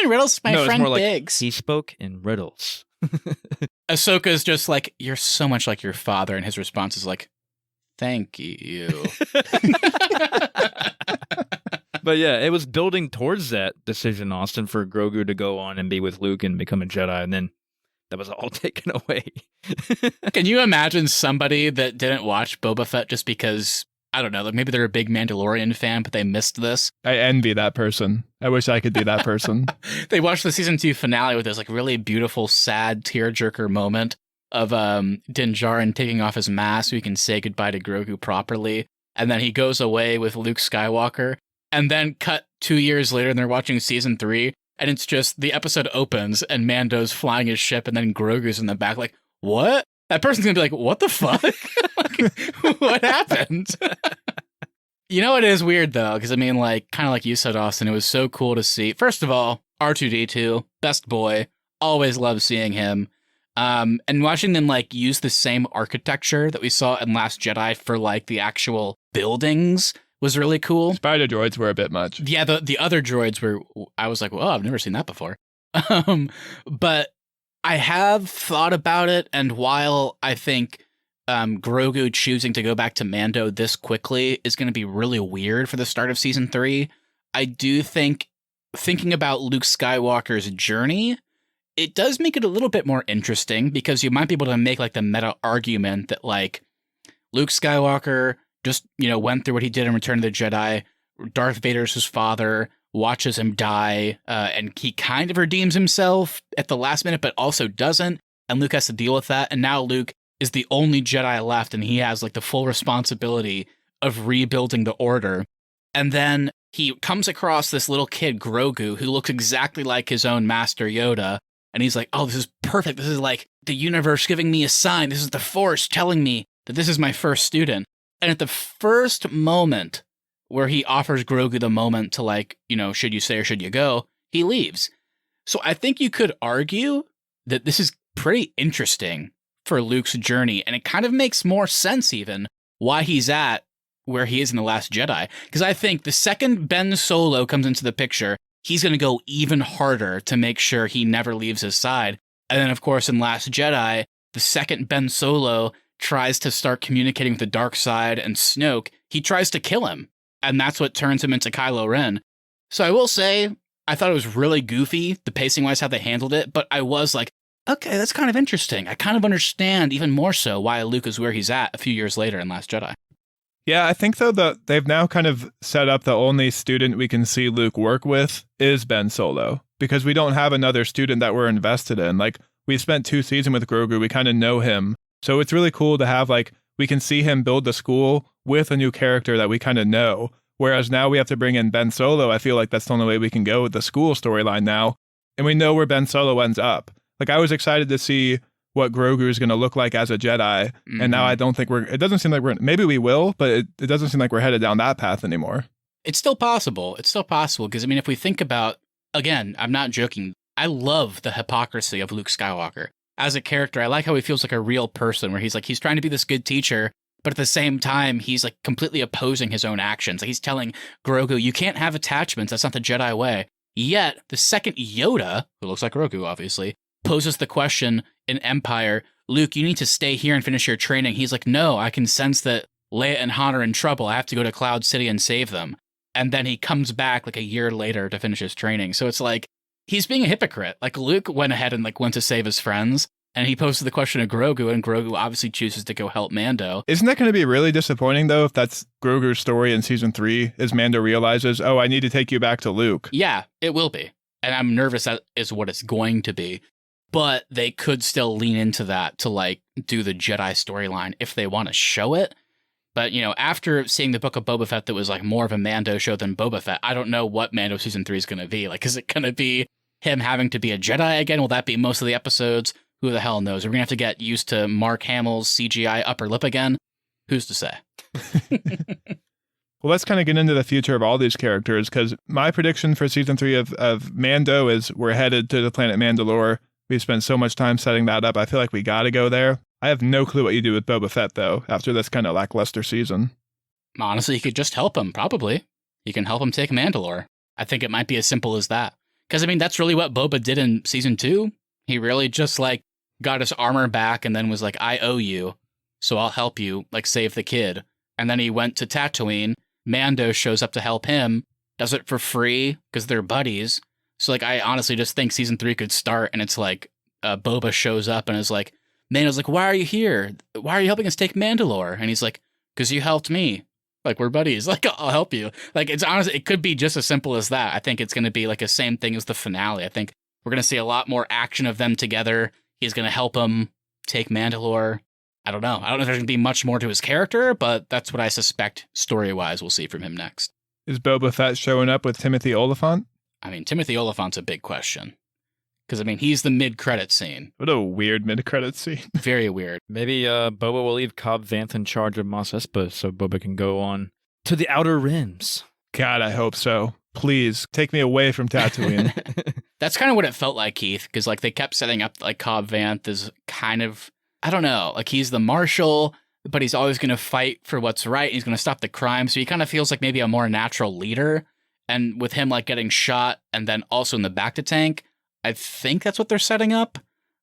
riddles to my friend Biggs. He spoke in riddles. Ahsoka's just like, you're so much like your father. And his response is like, thank you. But yeah, it was building towards that decision, Austin, for Grogu to go on and be with Luke and become a Jedi. And then that was all taken away. Can you imagine somebody that didn't watch Boba Fett just because, I don't know, like maybe they're a big Mandalorian fan, but they missed this? I envy that person. I wish I could be that person. They watched the Season 2 finale with this, like, really beautiful, sad tearjerker moment of Din Djarin taking off his mask so he can say goodbye to Grogu properly. And then he goes away with Luke Skywalker. And then cut 2 years later and they're watching Season 3. And it's just the episode opens and Mando's flying his ship and then Grogu's in the back like, what? That person's going to be like, what the fuck? Like, what happened? You know, it is weird, though, because, I mean, like, kind of like you said, Austin, it was so cool to see. First of all, R2-D2, best boy. Always love seeing him. And watching them like use the same architecture that we saw in Last Jedi for like the actual buildings was really cool. Spider droids were a bit much. Yeah, the other droids were, I was like, well, I've never seen that before. But I have thought about it, and while I think Grogu choosing to go back to Mando this quickly is going to be really weird for the start of season 3, I do think thinking about Luke Skywalker's journey, it does make it a little bit more interesting, because you might be able to make like the meta argument that like Luke Skywalker just, went through what he did in Return of the Jedi. Darth Vader's his father, watches him die, and he kind of redeems himself at the last minute, but also doesn't. And Luke has to deal with that. And now Luke is the only Jedi left, and he has like the full responsibility of rebuilding the Order. And then he comes across this little kid, Grogu, who looks exactly like his own master Yoda. And he's like, oh, this is perfect. This is like the universe giving me a sign. This is the Force telling me that this is my first student. And at the first moment where he offers Grogu the moment to like, should you stay or should you go, he leaves. So I think you could argue that this is pretty interesting for Luke's journey. And it kind of makes more sense even why he's at where he is in The Last Jedi. Because I think the second Ben Solo comes into the picture, he's going to go even harder to make sure he never leaves his side. And then, of course, in Last Jedi, the second Ben Solo tries to start communicating with the dark side and Snoke, he tries to kill him. And that's what turns him into Kylo Ren. So I will say, I thought it was really goofy, the pacing-wise, how they handled it. But I was like, okay, that's kind of interesting. I kind of understand even more so why Luke is where he's at a few years later in Last Jedi. Yeah, I think, though, that they've now kind of set up the only student we can see Luke work with is Ben Solo, because we don't have another student that we're invested in. Like, we spent 2 seasons with Grogu. We kind of know him. So it's really cool to have, like, we can see him build the school with a new character that we kind of know. Whereas now we have to bring in Ben Solo. I feel like that's the only way we can go with the school storyline now. And we know where Ben Solo ends up. Like, I was excited to see what Grogu is going to look like as a Jedi. Mm-hmm. And now I don't think it doesn't seem like maybe we will, but it doesn't seem like we're headed down that path anymore. It's still possible. It's still possible. Because, if we think about, again, I'm not joking. I love the hypocrisy of Luke Skywalker. As a character, I like how he feels like a real person, where he's trying to be this good teacher, but at the same time, he's like completely opposing his own actions. Like, he's telling Grogu, you can't have attachments. That's not the Jedi way. Yet, the second Yoda, who looks like Grogu, obviously, poses the question in Empire, Luke, you need to stay here and finish your training. He's like, no, I can sense that Leia and Han are in trouble. I have to go to Cloud City and save them. And then he comes back like a year later to finish his training. So it's like, he's being a hypocrite. Like, Luke went ahead and like went to save his friends, and he posed the question to Grogu, and Grogu obviously chooses to go help Mando. Isn't that going to be really disappointing, though, if that's Grogu's story in season 3, is Mando realizes, oh, I need to take you back to Luke? Yeah, it will be. And I'm nervous that is what it's going to be. But they could still lean into that to like do the Jedi storyline if they want to show it. But, after seeing the Book of Boba Fett that was like more of a Mando show than Boba Fett, I don't know what Mando season 3 is going to be. Like, is it going to be him having to be a Jedi again? Will that be most of the episodes? Who the hell knows? Are we going to have to get used to Mark Hamill's CGI upper lip again? Who's to say? Well, let's kind of get into the future of all these characters, because my prediction for season 3 of Mando is we're headed to the planet Mandalore. We've spent so much time setting that up. I feel like we got to go there. I have no clue what you do with Boba Fett, though, after this kind of lackluster season. Honestly, you could just help him, probably. You can help him take Mandalore. I think it might be as simple as that. Because, that's really what Boba did in season 2. He really just, like, got his armor back and then was like, I owe you, so I'll help you, like, save the kid. And then he went to Tatooine. Mando shows up to help him, does it for free, because they're buddies. So, like, I honestly just think season 3 could start, and it's like, Boba shows up and is like, Mando's like, why are you here? Why are you helping us take Mandalore? And he's like, because you helped me. Like, we're buddies. Like, I'll help you. Like, it's honestly, it could be just as simple as that. I think it's going to be like the same thing as the finale. I think we're going to see a lot more action of them together. He's going to help him take Mandalore. I don't know. I don't know if there's going to be much more to his character, but that's what I suspect story-wise we'll see from him next. Is Boba Fett showing up with Timothy Olyphant? Timothy Olyphant's a big question. Because, he's the mid-credit scene. What a weird mid-credit scene. Very weird. Maybe Boba will leave Cobb Vanth in charge of Mos Espa so Boba can go on to the Outer Rims. God, I hope so. Please, take me away from Tatooine. That's kind of what it felt like, Keith, because like they kept setting up like Cobb Vanth as kind of, I don't know, like he's the marshal, but he's always going to fight for what's right. He's going to stop the crime. So he kind of feels like maybe a more natural leader. And with him like getting shot and then also in the back to tank, I think that's what they're setting up.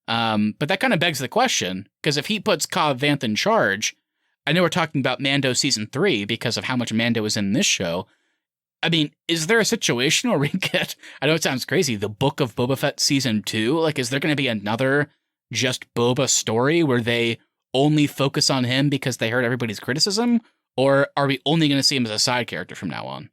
But that kind of begs the question, because if he puts Cobb Vanth in charge, I know we're talking about Mando season 3 because of how much Mando is in this show. I mean, is there a situation where we get, I know it sounds crazy, the Book of Boba Fett season 2? Like, is there going to be another just Boba story where they only focus on him because they heard everybody's criticism? Or are we only going to see him as a side character from now on?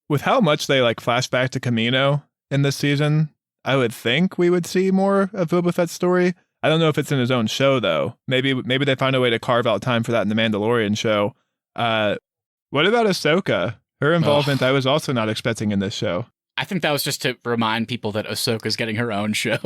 With how much they like flash back to Camino in this season, I would think we would see more of Boba Fett's story. I don't know if it's in his own show, though. Maybe they find a way to carve out time for that in the Mandalorian show. What about Ahsoka? Her involvement, I was also not expecting in this show. I think that was just to remind people that Ahsoka's getting her own show.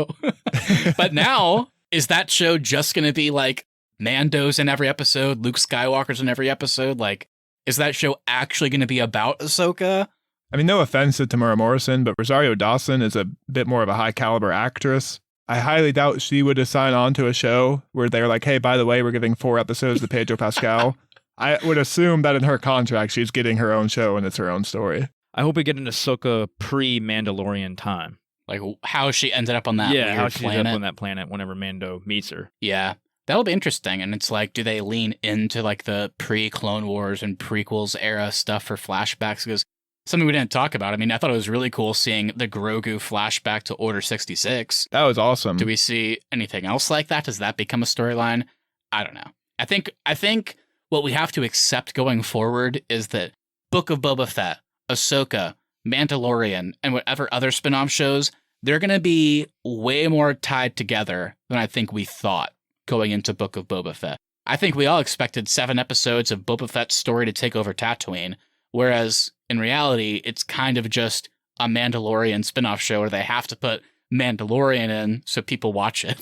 But now, is that show just going to be like Mando's in every episode, Luke Skywalker's in every episode? Like, is that show actually going to be about Ahsoka? I mean, no offense to Tamara Morrison, but Rosario Dawson is a bit more of a high caliber actress. I highly doubt she would assign on to a show where they're like, hey, by the way, we're giving 4 episodes to Pedro Pascal. I would assume that in her contract, she's getting her own show and it's her own story. I hope we get an Ahsoka pre-Mandalorian time. Like how she ended up on that weird how she planet. ended up on that planet whenever Mando meets her. Yeah, that'll be interesting. And it's like, do they lean into like the pre-Clone Wars and prequels era stuff for flashbacks? Because something we didn't talk about. I mean, I thought it was really cool seeing the Grogu flashback to Order 66. That was awesome. Do we see anything else like that? Does that become a storyline? I don't know. I think what we have to accept going forward is that Book of Boba Fett, Ahsoka, Mandalorian, and whatever other spin-off shows, they're going to be way more tied together than I think we thought going into Book of Boba Fett. I think we all expected 7 episodes of Boba Fett's story to take over Tatooine, whereas in reality, it's kind of just a Mandalorian spin-off show where they have to put Mandalorian in so people watch it.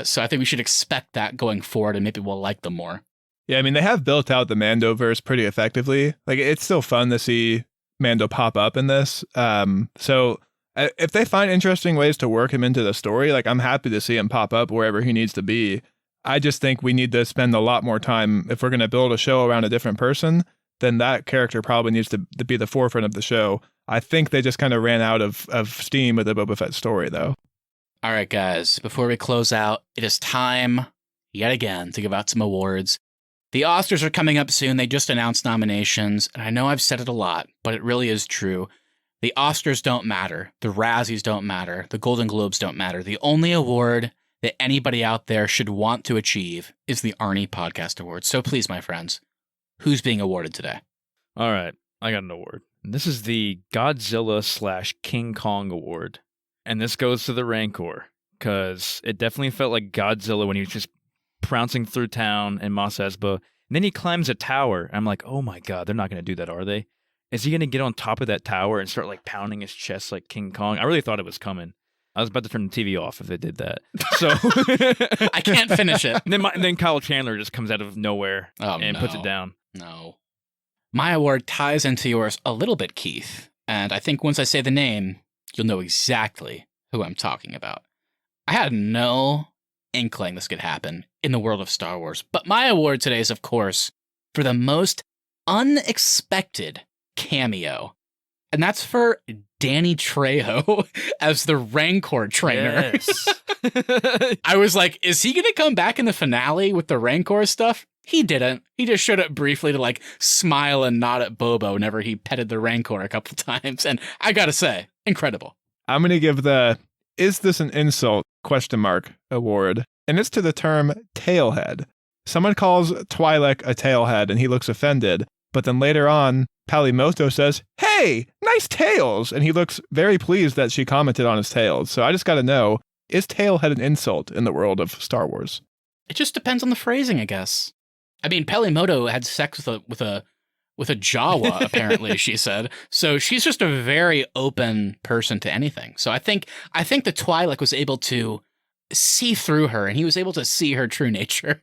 So I think we should expect that going forward, and maybe we'll like them more. Yeah, I mean, they have built out the Mandoverse pretty effectively. Like, it's still fun to see Mando pop up in this. So if they find interesting ways to work him into the story, like, I'm happy to see him pop up wherever he needs to be. I just think we need to spend a lot more time, if we're going to build a show around a different person, then that character probably needs to be the forefront of the show. I think they just kind of ran out of steam with the Boba Fett story, though. All right, guys, before we close out, it is time, yet again, to give out some awards. The Oscars are coming up soon. They just announced nominations, and I know I've said it a lot, but it really is true. The Oscars don't matter. The Razzies don't matter. The Golden Globes don't matter. The only award that anybody out there should want to achieve is the Arnie Podcast Award. So please, my friends, who's being awarded today? All right, I got an award. This is the Godzilla/King Kong Award. And this goes to the Rancor, because it definitely felt like Godzilla when he was just trouncing through town in Mos Espa. And then he climbs a tower. I'm like, oh my God, they're not going to do that, are they? Is he going to get on top of that tower and start like pounding his chest like King Kong? I really thought it was coming. I was about to turn the TV off if they did that. So I can't finish it. And then Kyle Chandler just comes out of nowhere and puts it down. No. My award ties into yours a little bit, Keith. And I think once I say the name, you'll know exactly who I'm talking about. I had no inkling this could happen in the world of Star Wars. But my award today is, of course, for the most unexpected cameo. And that's for Danny Trejo as the Rancor trainer. Yes. I was like, is he going to come back in the finale with the Rancor stuff? He didn't. He just showed up briefly to like smile and nod at Boba whenever he petted the Rancor a couple times. And I got to say, incredible. I'm going to give the "Is this an insult?" award. And it's to the term tailhead. Someone calls Twi'lek a tailhead and he looks offended. But then later on, Palimoto says, "Hey, nice tails." And he looks very pleased that she commented on his tails. So I just got to know, is tailhead an insult in the world of Star Wars? It just depends on the phrasing, I guess. I mean, Palimoto had sex with a Jawa, apparently, she said. So she's just a very open person to anything. So I think the Twi'lek was able to see through her, and he was able to see her true nature.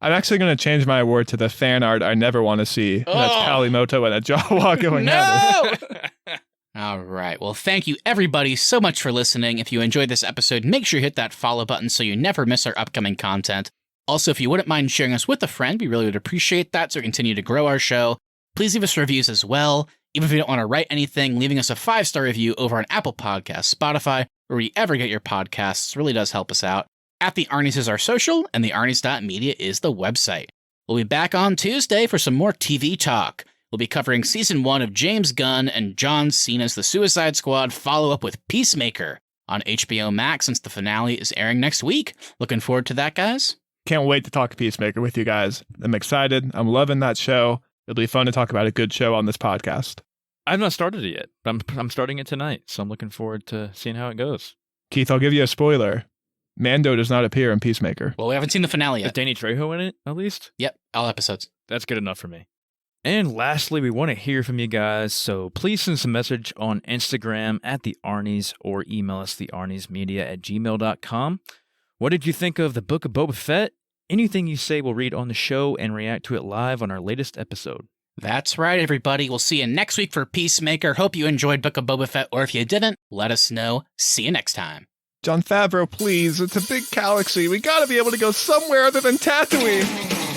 I'm actually going to change my award to the fan art I never want to see. And that's Palimoto and a Jawa going at it. No! All right. Well, thank you everybody so much for listening. If you enjoyed this episode, make sure you hit that follow button so you never miss our upcoming content. Also, if you wouldn't mind sharing us with a friend, we really would appreciate that so we continue to grow our show. Please leave us reviews as well. Even if you don't want to write anything, leaving us a 5-star review over on Apple Podcasts, Spotify, or where you ever get your podcasts really does help us out. At the Arnies is our social, and the Arnies.media is the website. We'll be back on Tuesday for some more TV talk. We'll be covering Season 1 of James Gunn and John Cena's The Suicide Squad follow-up with Peacemaker on HBO Max since the finale is airing next week. Looking forward to that, guys. Can't wait to talk Peacemaker with you guys. I'm excited. I'm loving that show. It'll be fun to talk about a good show on this podcast. I've not started it yet, but I'm starting it tonight, so I'm looking forward to seeing how it goes. Keith, I'll give you a spoiler. Mando does not appear in Peacemaker. Well, we haven't seen the finale Is yet. Danny Trejo in it, at least? Yep, all episodes. That's good enough for me. And lastly, we want to hear from you guys, so please send us a message on Instagram at the Arnies or email us thearniesmedia@gmail.com. What did you think of the Book of Boba Fett? Anything you say we'll read on the show and react to it live on our latest episode. That's right, everybody. We'll see you next week for Peacemaker. Hope you enjoyed Book of Boba Fett, or if you didn't, let us know. See you next time. Jon Favreau, please. It's a big galaxy. We gotta be able to go somewhere other than Tatooine.